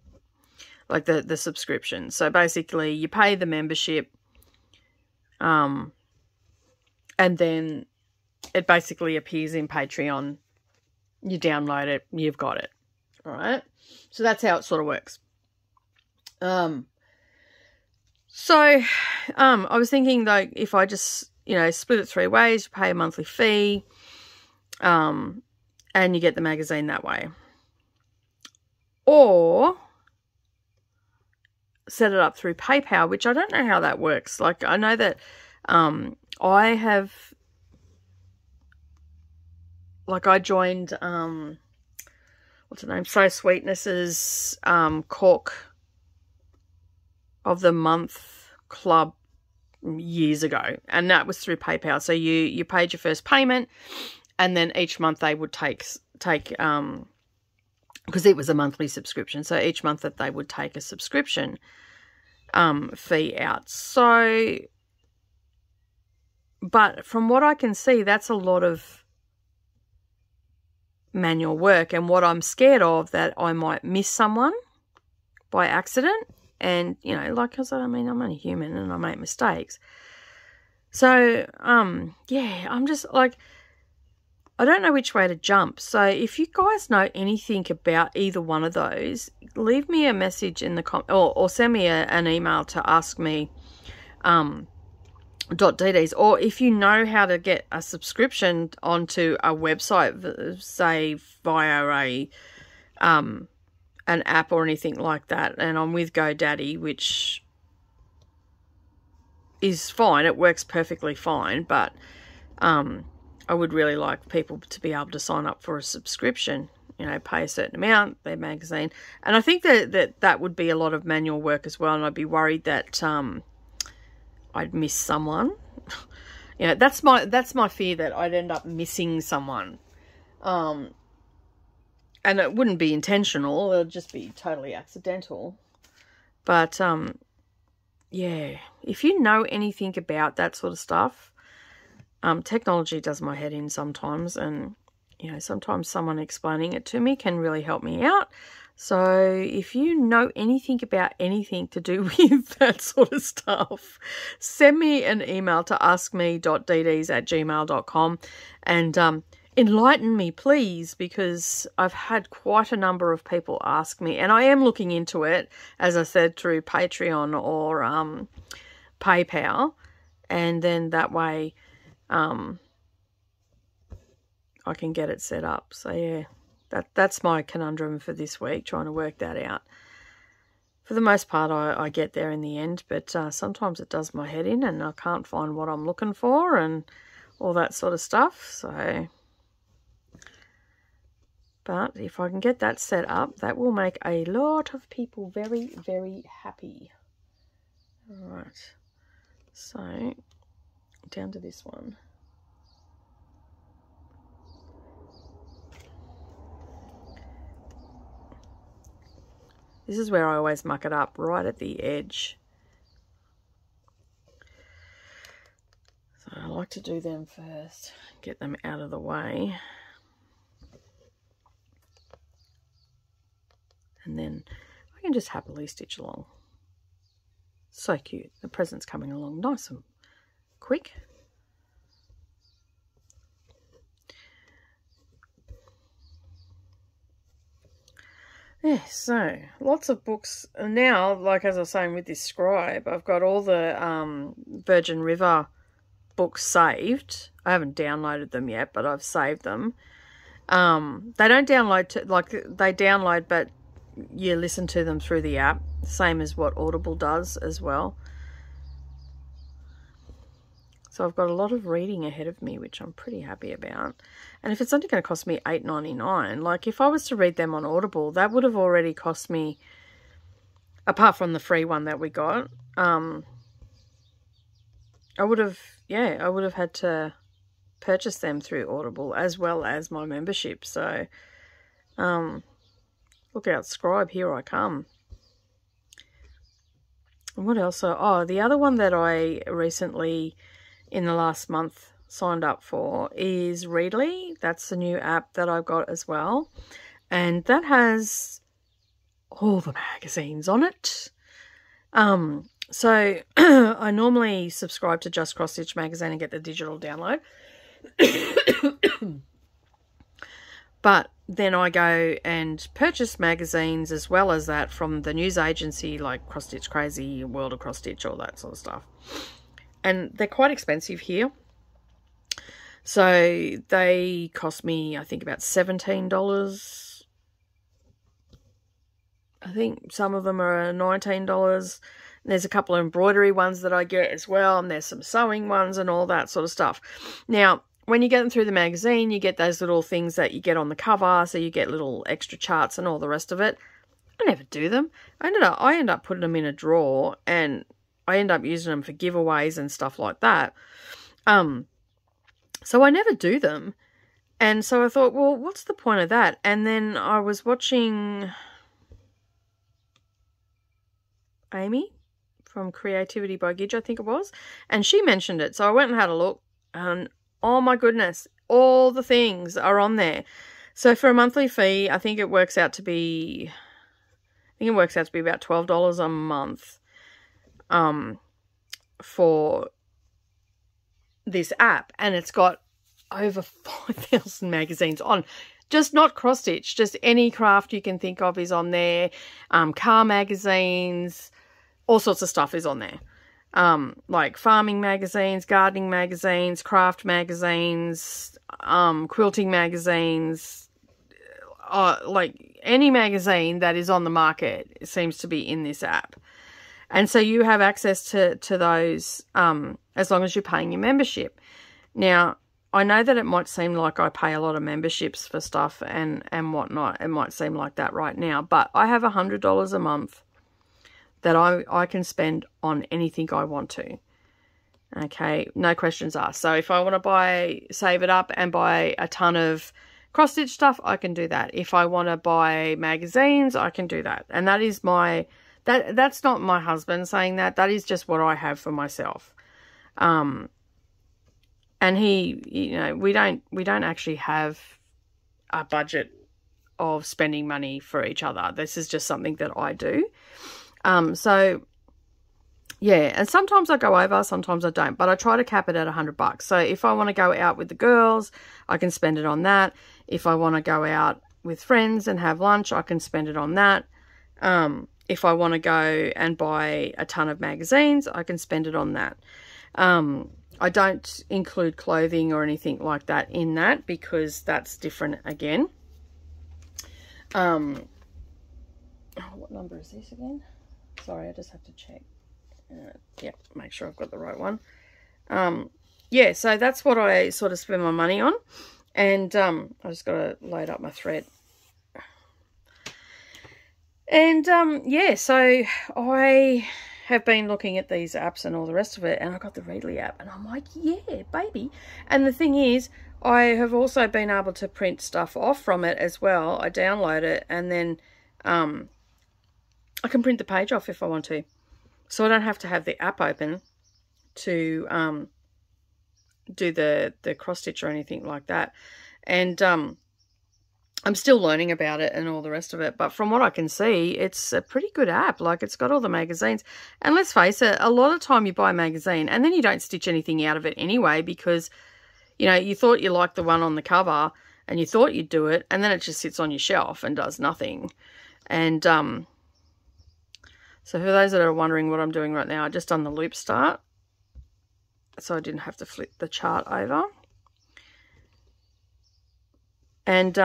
like the subscription. So basically you pay the membership, and then it basically appears in Patreon. You download it, you've got it. All right. So that's how it sort of works. So I was thinking, like, if I just, split it 3 ways, you pay a monthly fee, and you get the magazine that way. Or set it up through PayPal, which I don't know how that works. Like, I know that I have, like, I joined, what's her name, So Sweetness's Cork of the Month Club years ago, and that was through PayPal. So you paid your first payment, and then each month they would take because it was a monthly subscription, so each month that they would take a subscription fee out. So, but from what I can see, that's a lot of manual work, and what I'm scared of, that I might miss someone by accident. And, because I'm only human and I make mistakes. So, yeah, I'm just like, I don't know which way to jump. So if you guys know anything about either one of those, leave me a message in the or send me an email to ask me .dds, or if you know how to get a subscription onto a website, say via an app or anything like that. And I'm with GoDaddy, which is fine. It works perfectly fine, but I would really like people to be able to sign up for a subscription, you know, pay a certain amount, their magazine. And I think that would be a lot of manual work as well, and I'd be worried that I'd miss someone. You know, that's my fear, that I'd end up missing someone. And it wouldn't be intentional, it would just be totally accidental. But yeah, if you know anything about that sort of stuff, technology does my head in sometimes, and you know, sometimes someone explaining it to me can really help me out. So if you know anything about anything to do with that sort of stuff, send me an email to askme.dds@gmail.com and enlighten me, please, because I've had quite a number of people ask me, and I am looking into it, as I said, through Patreon or PayPal, and then that way I can get it set up. So yeah, that's my conundrum for this week, trying to work that out. For the most part, I get there in the end, but sometimes it does my head in and I can't find what I'm looking for and all that sort of stuff. So, but if I can get that set up, that will make a lot of people very, very happy. All right, so down to this one. This is where I always muck it up, right at the edge. So I like to do them first, get them out of the way. And then I can just happily stitch along. So cute. The present's coming along nice and quick. Yeah, so lots of books. And now, like as I was saying with this scribe, I've got all the Virgin River books saved. I haven't downloaded them yet, but I've saved them. They don't download, they download, but you listen to them through the app, same as what Audible does as well. So I've got a lot of reading ahead of me, which I'm pretty happy about. And if it's only going to cost me $8.99, like if I was to read them on Audible, that would have already cost me, apart from the free one that we got, I would have had to purchase them through Audible as well as my membership. So, look out, Scribe, here I come. And what else? Oh, the other one that I recently, in the last month, signed up for is Readly. That's the new app that I've got as well, and that has all the magazines on it. So I normally subscribe to Just Cross Stitch magazine and get the digital download, but then I go and purchase magazines as well as that from the news agency like Cross Stitch Crazy, World of Cross Stitch, all that sort of stuff. And they're quite expensive here. So they cost me, I think, about $17. I think some of them are $19. There's a couple of embroidery ones that I get as well. And there's some sewing ones and all that sort of stuff. Now, when you get them through the magazine, you get those little things that you get on the cover. So you get little extra charts and all the rest of it. I never do them. I end up putting them in a drawer, and I end up using them for giveaways and stuff like that. So I never do them. And so I thought, well, what's the point of that? And then I was watching Amy from Creativity by Gidge, I think it was. And she mentioned it. So I went and had a look. And oh my goodness, all the things are on there. So for a monthly fee, I think it works out to be about $12 a month. For this app, and it's got over 5,000 magazines on, just not cross stitch, just any craft you can think of is on there. Car magazines, all sorts of stuff is on there. Like farming magazines, gardening magazines, craft magazines, quilting magazines, like any magazine that is on the market seems to be in this app. And so you have access to those as long as you're paying your membership. Now, I know that it might seem like I pay a lot of memberships for stuff and whatnot. It might seem like that right now. But I have $100 a month that I can spend on anything I want to. Okay, no questions asked. So if I want to save it up and buy a ton of cross-stitch stuff, I can do that. If I want to buy magazines, I can do that. And that is that's not my husband saying that. That is just what I have for myself. And he, you know, we don't actually have a budget of spending money for each other. This is just something that I do. So yeah, and sometimes I go over, sometimes I don't, but I try to cap it at $100. So if I want to go out with the girls, I can spend it on that. If I want to go out with friends and have lunch, I can spend it on that. If I want to go and buy a ton of magazines, I can spend it on that. I don't include clothing or anything like that in that because that's different again. What number is this again? Sorry, I just have to check. Yeah, make sure I've got the right one. Yeah, so that's what I sort of spend my money on. And I just got to load up my thread. And yeah, so I have been looking at these apps and all the rest of it, and I got the Readly app, and I'm like, yeah, baby. And the thing is, I have also been able to print stuff off from it as well. I download it, and then I can print the page off if I want to. So I don't have to have the app open to do the cross stitch or anything like that. And I'm still learning about it and all the rest of it. But from what I can see, it's a pretty good app. Like, it's got all the magazines. And let's face it, a lot of time you buy a magazine and then you don't stitch anything out of it anyway because, you know, you thought you liked the one on the cover and you thought you'd do it, and then it just sits on your shelf and does nothing. And so for those that are wondering what I'm doing right now, I just done the loop start, so I didn't have to flip the chart over. And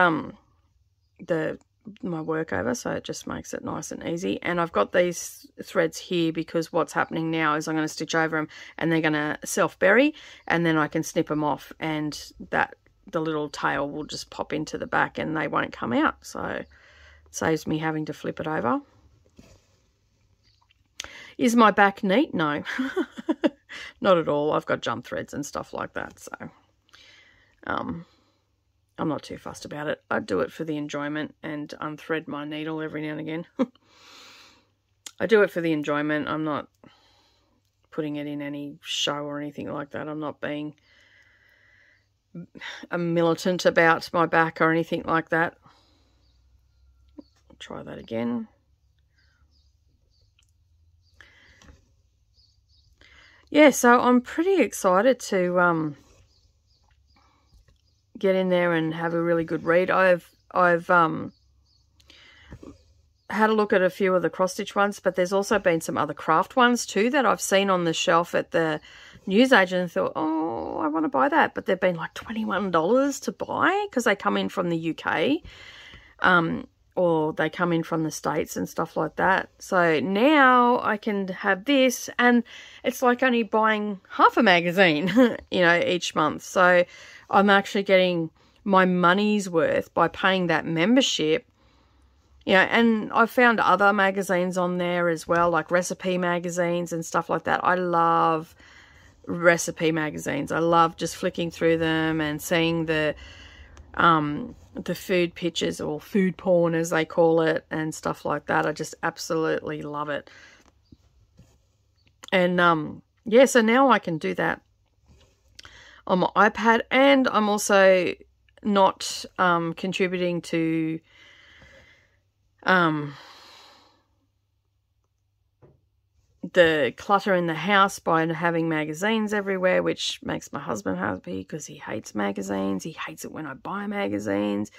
my work over, so it just makes it nice and easy. And I've got these threads here because what's happening now is I'm going to stitch over them and they're going to self-bury, and then I can snip them off, and the little tail will just pop into the back and they won't come out. So it saves me having to flip it over. Is my back neat? No, not at all. I've got jump threads and stuff like that, so I'm not too fussed about it. I do it for the enjoyment and unthread my needle every now and again. I do it for the enjoyment. I'm not putting it in any show or anything like that. I'm not being a militant about my back or anything like that. I'll try that again. Yeah, so I'm pretty excited to get in there and have a really good read. I've had a look at a few of the cross-stitch ones, but there's also been some other craft ones too that I've seen on the shelf at the newsagent and thought, oh, I want to buy that. But they've been like $21 to buy because they come in from the UK. Or they come in from the States and stuff like that. So now I can have this, and it's like only buying half a magazine, you know, each month. So I'm actually getting my money's worth by paying that membership. You know, and I've found other magazines on there as well, like recipe magazines and stuff like that. I love recipe magazines. I love just flicking through them and seeing the food pictures, or food porn as they call it, and stuff like that. I just absolutely love it. And yeah, so now I can do that on my iPad, and I'm also not contributing to the clutter in the house by having magazines everywhere, which makes my husband happy because he hates magazines. He hates it when I buy magazines.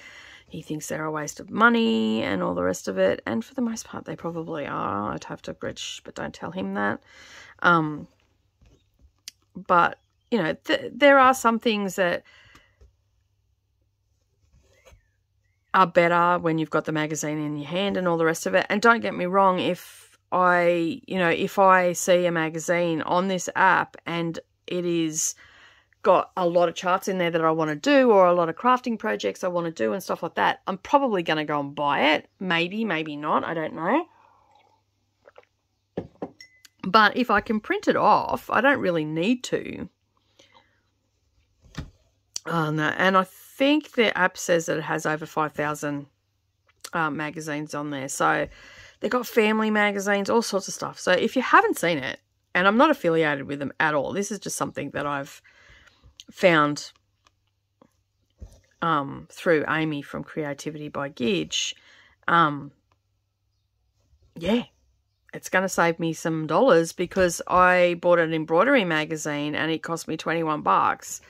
He thinks they're a waste of money and all the rest of it. And for the most part, they probably are. I'd have to grudge, but don't tell him that. But, you know, there are some things that are better when you've got the magazine in your hand and all the rest of it. And don't get me wrong, if if I see a magazine on this app and it is got a lot of charts in there that I want to do, or a lot of crafting projects I want to do and stuff like that, I'm probably going to go and buy it. Maybe, maybe not. I don't know. But if I can print it off, I don't really need to. No, and I think the app says that it has over 5,000 magazines on there. So they've got family magazines, all sorts of stuff. So if you haven't seen it, and I'm not affiliated with them at all, this is just something that I've found through Amy from Creativity by Gidge. Yeah, it's going to save me some dollars, because I bought an embroidery magazine and it cost me $21,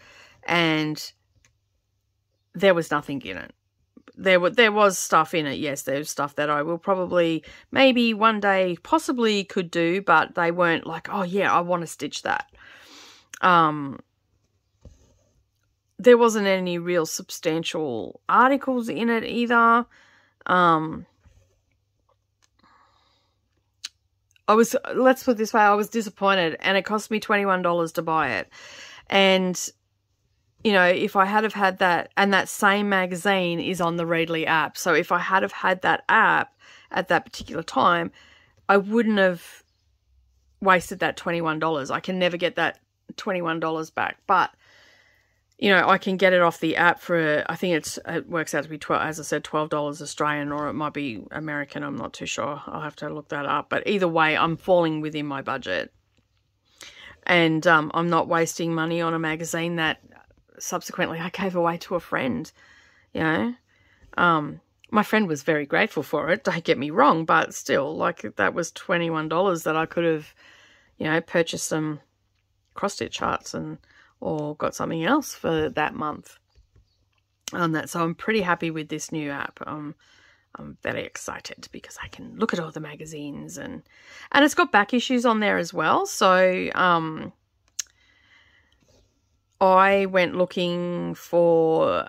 and there was nothing in it. There was stuff in it, yes. There's stuff that I will probably, maybe one day, possibly could do, but they weren't like, oh yeah, I want to stitch that. There wasn't any real substantial articles in it either. Let's put it this way, I was disappointed, and it cost me $21 to buy it. And if I had have had that, and that same magazine is on the Readly app. So if I had have had that app at that particular time, I wouldn't have wasted that $21. I can never get that $21 back. But, I can get it off the app for, I think it works out to be, as I said, $12 Australian, or it might be American. I'm not too sure. I'll have to look that up. But either way, I'm falling within my budget. And I'm not wasting money on a magazine that subsequently I gave away to a friend. My friend was very grateful for it, don't get me wrong, but still, like, that was $21 that I could have, purchased some cross-stitch charts or got something else for that month on that. So I'm pretty happy with this new app. I'm very excited because I can look at all the magazines, and it's got back issues on there as well. So I went looking for,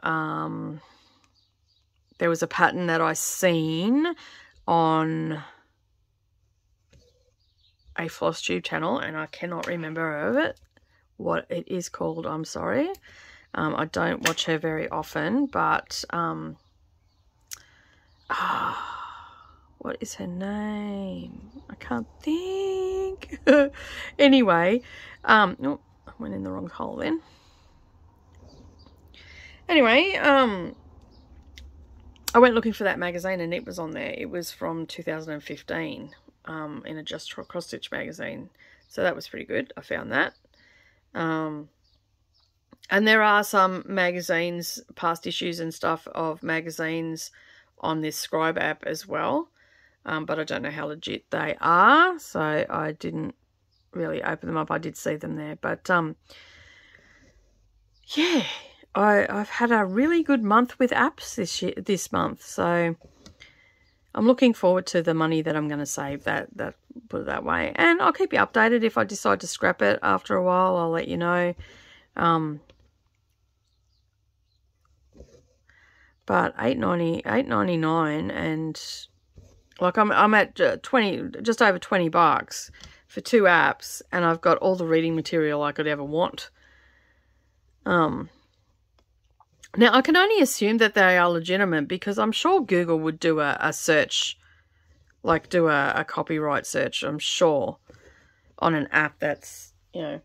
there was a pattern that I seen on a Flosstube channel, and I cannot remember what it is called. I'm sorry. I don't watch her very often, but what is her name? I can't think. Anyway, oh, I went in the wrong hole then. Anyway, I went looking for that magazine, and it was on there. It was from 2015 in a Just Cross Stitch magazine. So that was pretty good. I found that. And there are some magazines, past issues and stuff of magazines on this Scribe app as well. But I don't know how legit they are. So I didn't really open them up. I did see them there. But yeah, I've had a really good month with apps this month. So I'm looking forward to the money that I'm going to save, that put it that way. And I'll keep you updated. If I decide to scrap it after a while, I'll let you know. But $8.99, and like I'm at just over $20 for 2 apps, and I've got all the reading material I could ever want. Now I can only assume that they are legitimate, because I'm sure Google would do a search, like do a copyright search, I'm sure, on an app that's, I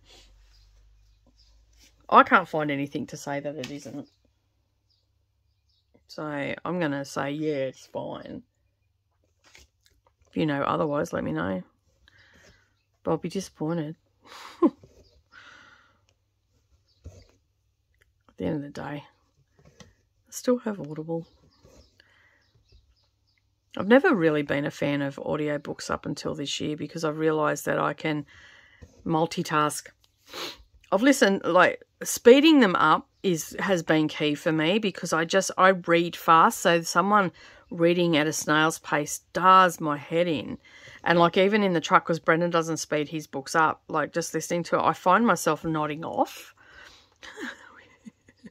can't find anything to say that it isn't. So I'm going to say, yeah, it's fine. If you know otherwise, let me know. But I'll be disappointed. At the end of the day, I still have Audible. I've never really been a fan of audiobooks up until this year, because I've realised that I can multitask. I've listened, like, speeding them up has been key for me, because I read fast, so someone reading at a snail's pace does my head in. And like, even in the truck, because Brendan doesn't speed his books up, like, just listening to it, I find myself nodding off.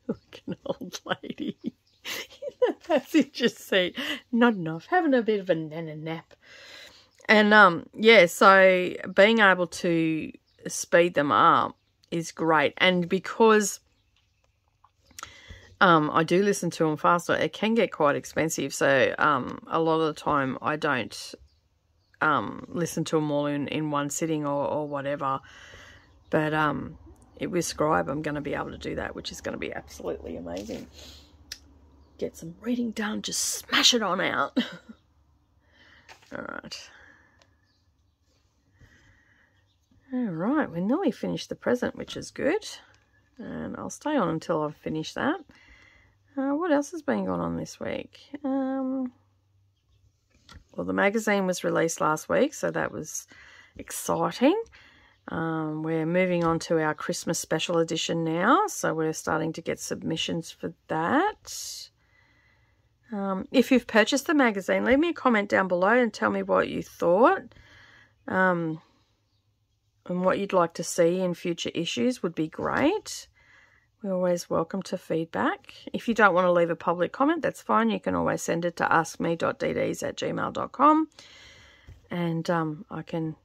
Like an old lady in the passenger seat, nodding off, having a bit of a nana nap. And yeah, so being able to speed them up is great. And because I do listen to them faster, it can get quite expensive. So a lot of the time I don't listen to them all in one sitting or whatever. But with Scribe, I'm going to be able to do that, which is going to be absolutely amazing. Get some reading done, just smash it on out. All right. All right, we're nearly finished the present, which is good. And I'll stay on until I've finished that. What else has been going on this week? Well, the magazine was released last week, so that was exciting. We're moving on to our Christmas special edition now, so we're starting to get submissions for that. If you've purchased the magazine, leave me a comment down below and tell me what you thought. And what you'd like to see in future issues would be great. We're always welcome to feedback. If you don't want to leave a public comment, that's fine. You can always send it to askme.dds@gmail.com, and I can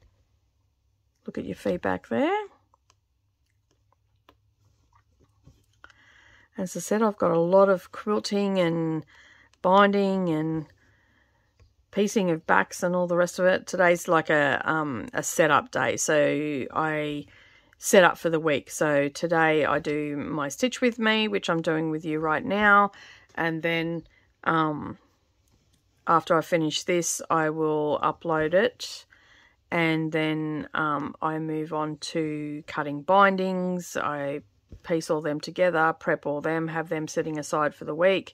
look at your feedback there. As I said, I've got a lot of quilting and binding and piecing of backs and all the rest of it. Today's like a setup day, so I set up for the week. So today I do my stitch with me, which I'm doing with you right now, and then after I finish this I will upload it, and then I move on to cutting bindings. I piece all them together, prep all them, have them sitting aside for the week.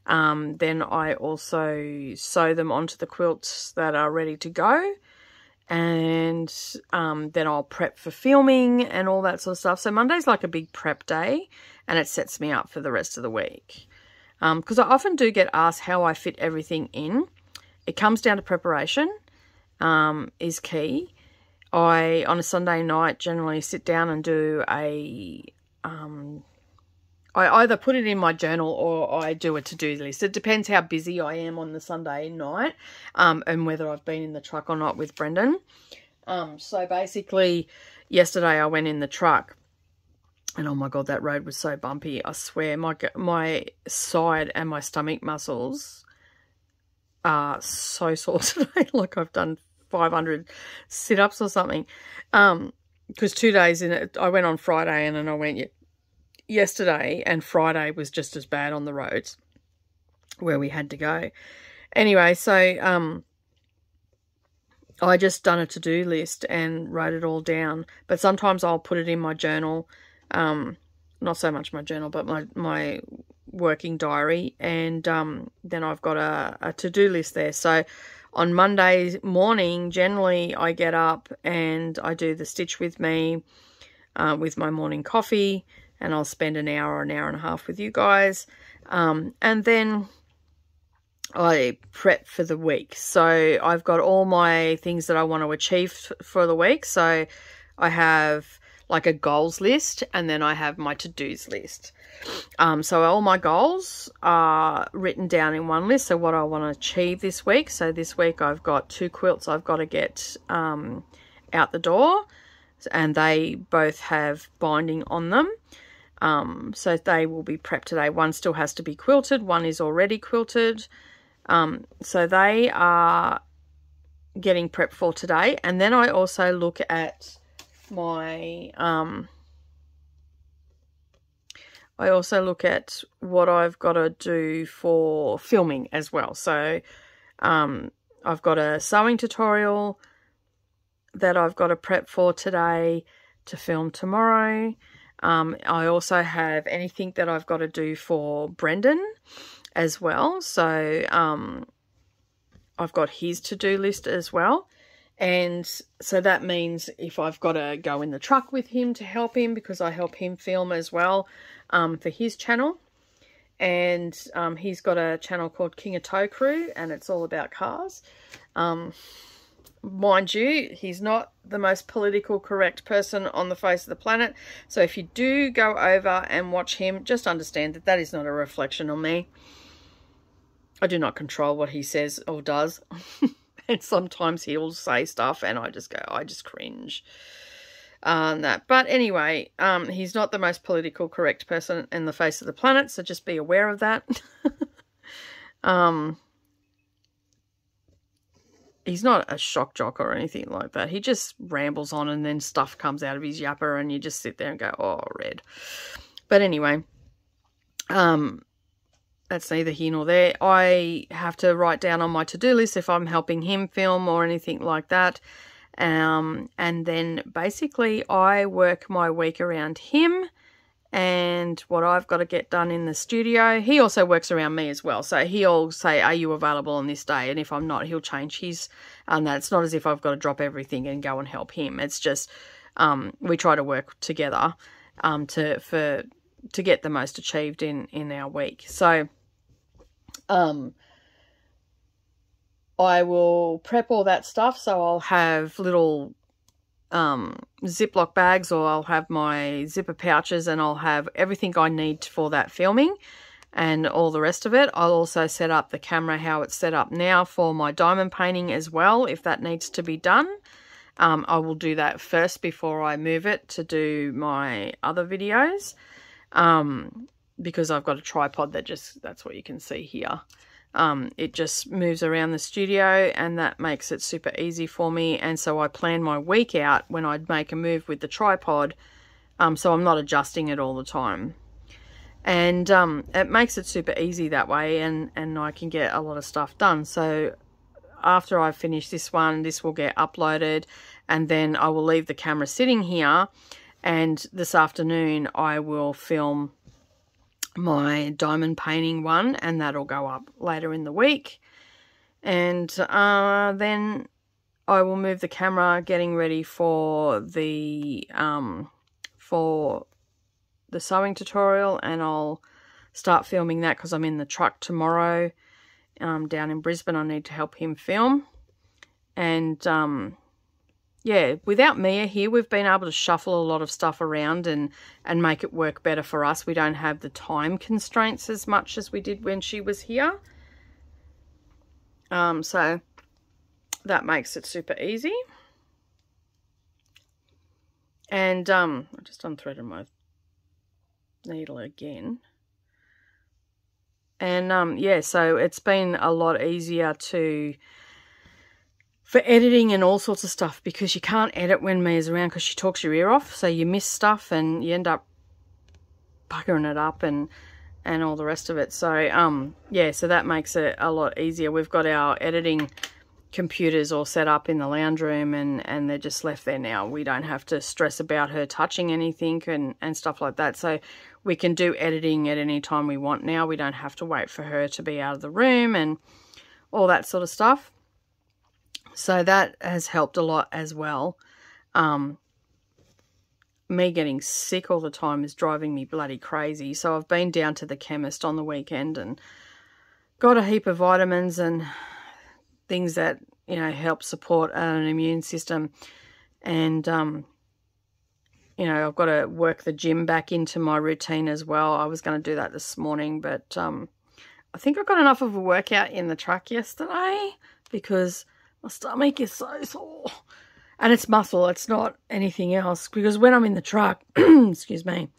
Then I also sew them onto the quilts that are ready to go, and then I'll prep for filming and all that sort of stuff. So Monday's like a big prep day, and it sets me up for the rest of the week. Because I often do get asked how I fit everything in. It comes down to preparation is key. I, on a Sunday night, generally sit down and do a... I either put it in my journal or I do a to-do list. It depends how busy I am on the Sunday night, and whether I've been in the truck or not with Brendan. So basically, yesterday I went in the truck, and oh my God, that road was so bumpy. I swear, my side and my stomach muscles are so sore today. Like I've done 500 sit-ups or something. Because 2 days in it, I went on Friday and then I went yesterday, and Friday was just as bad on the roads where we had to go. Anyway, so I just done a to-do list and wrote it all down. But sometimes I'll put it in my journal, not so much my journal, but my working diary, and then I've got a to-do list there. So on Monday morning, generally I get up and I do the stitch with me with my morning coffee, and I'll spend an hour or an hour and a half with you guys. And then I prep for the week. So I've got all my things that I want to achieve for the week. So I have like a goals list, and then I have my to-dos list. So all my goals are written down in one list. So what I want to achieve this week. So this week I've got 2 quilts I've got to get out the door, and they both have binding on them. So they will be prepped today. One still has to be quilted. One is already quilted. So they are getting prepped for today. And then I also look at my, I also look at what I've got to do for filming as well. So, I've got a sewing tutorial that I've got to prep for today to film tomorrow. I also have anything that I've got to do for Brendan as well. So I've got his to-do list as well. And so that means if I've got to go in the truck with him to help him, because I help him film as well for his channel. And he's got a channel called King of Tow Crew, and it's all about cars. Mind you, he's not the most political correct person on the face of the planet. So if you do go over and watch him, just understand that that is not a reflection on me. I do not control what he says or does. And sometimes he'll say stuff and I just cringe on that. But anyway, he's not the most politically correct person in the face of the planet, so just be aware of that. He's not a shock jock or anything like that. He just rambles on and then stuff comes out of his yapper and you just sit there and go, oh, red. But anyway, that's neither here nor there. I have to write down on my to-do list if I'm helping him film or anything like that. And then basically I work my week around him and what I've got to get done in the studio. He also works around me as well. So he'll say, are you available on this day? And if I'm not, he'll change his. And it's not as if I've got to drop everything and go and help him. It's just we try to work together to get the most achieved in our week. So I will prep all that stuff. So I'll have little Ziploc bags, or I'll have my zipper pouches, and I'll have everything I need for that filming and all the rest of it. I'll also set up the camera how it's set up now for my diamond painting as well, if that needs to be done. I will do that first before I move it to do my other videos, because I've got a tripod that's what you can see here. It just moves around the studio and that makes it super easy for me. And so I plan my week out when I'd make a move with the tripod, so I'm not adjusting it all the time. And it makes it super easy that way, and I can get a lot of stuff done. So after I finish this one, this will get uploaded, and then I will leave the camera sitting here, and this afternoon I will film my diamond painting one, and that'll go up later in the week. And then I will move the camera, getting ready for the sewing tutorial, and I'll start filming that because I'm in the truck tomorrow down in Brisbane. I need to help him film. And yeah, without Mia here, we've been able to shuffle a lot of stuff around and make it work better for us. We don't have the time constraints as much as we did when she was here. So that makes it super easy. And I just unthreaded my needle again. And yeah, so it's been a lot easier for editing and all sorts of stuff, because you can't edit when Mia's around because she talks your ear off, so you miss stuff and you end up buggering it up and all the rest of it. So yeah, so that makes it a lot easier. We've got our editing computers all set up in the lounge room, and they're just left there now. We don't have to stress about her touching anything and stuff like that. So we can do editing at any time we want now. We don't have to wait for her to be out of the room and all that sort of stuff. So that has helped a lot as well. Me getting sick all the time is driving me bloody crazy. So I've been down to the chemist on the weekend and got a heap of vitamins and things that, you know, help support an immune system. And, you know, I've got to work the gym back into my routine as well. I was going to do that this morning, but I think I got enough of a workout in the truck yesterday because my stomach is so sore. And it's muscle, it's not anything else. Because when I'm in the truck, excuse me,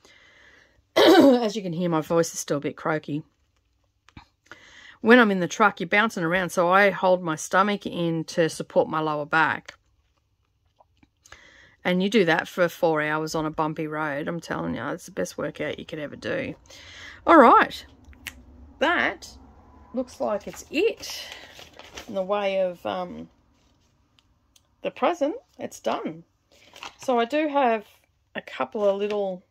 as you can hear, my voice is still a bit croaky. When I'm in the truck, you're bouncing around, so I hold my stomach in to support my lower back. And you do that for 4 hours on a bumpy road. I'm telling you, it's the best workout you could ever do. All right. That looks like it's it. In the way of the present, it's done. So I do have a couple of little,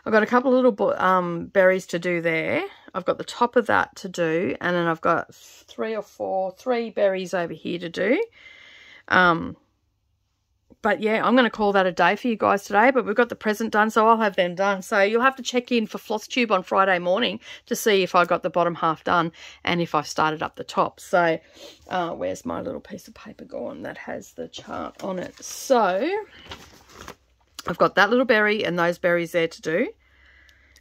I've got a couple of little berries to do there. I've got the top of that to do, and then I've got three berries over here to do. But yeah, I'm going to call that a day for you guys today, but we've got the present done, so I'll have them done. So you'll have to check in for Flosstube on Friday morning to see if I got the bottom half done and if I've started up the top. So where's my little piece of paper gone that has the chart on it? So I've got that little berry and those berries there to do,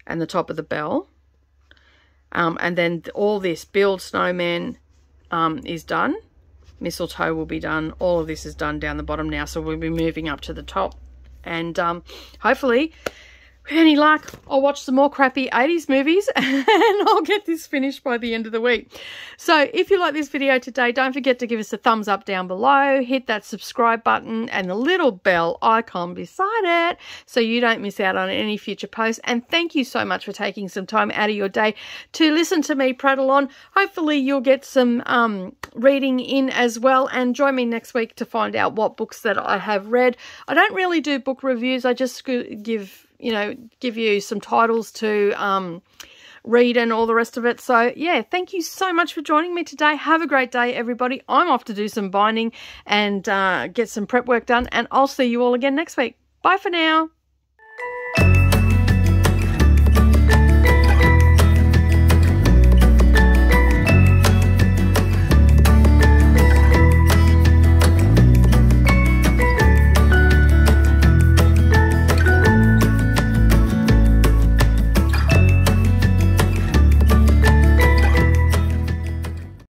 and the top of the bell. And then all this: build snowman, is done. Mistletoe will be done. All of this is done down the bottom now, so we'll be moving up to the top. And hopefully, with any luck, I'll watch some more crappy 80s movies and I'll get this finished by the end of the week. So if you like this video today, don't forget to give us a thumbs up down below, hit that subscribe button and the little bell icon beside it so you don't miss out on any future posts. And thank you so much for taking some time out of your day to listen to me prattle on. Hopefully you'll get some reading in as well, and join me next week to find out what books that I have read. I don't really do book reviews. I just give you some titles to read and all the rest of it. So yeah, thank you so much for joining me today. Have a great day, everybody. I'm off to do some binding and get some prep work done, and I'll see you all again next week. Bye for now.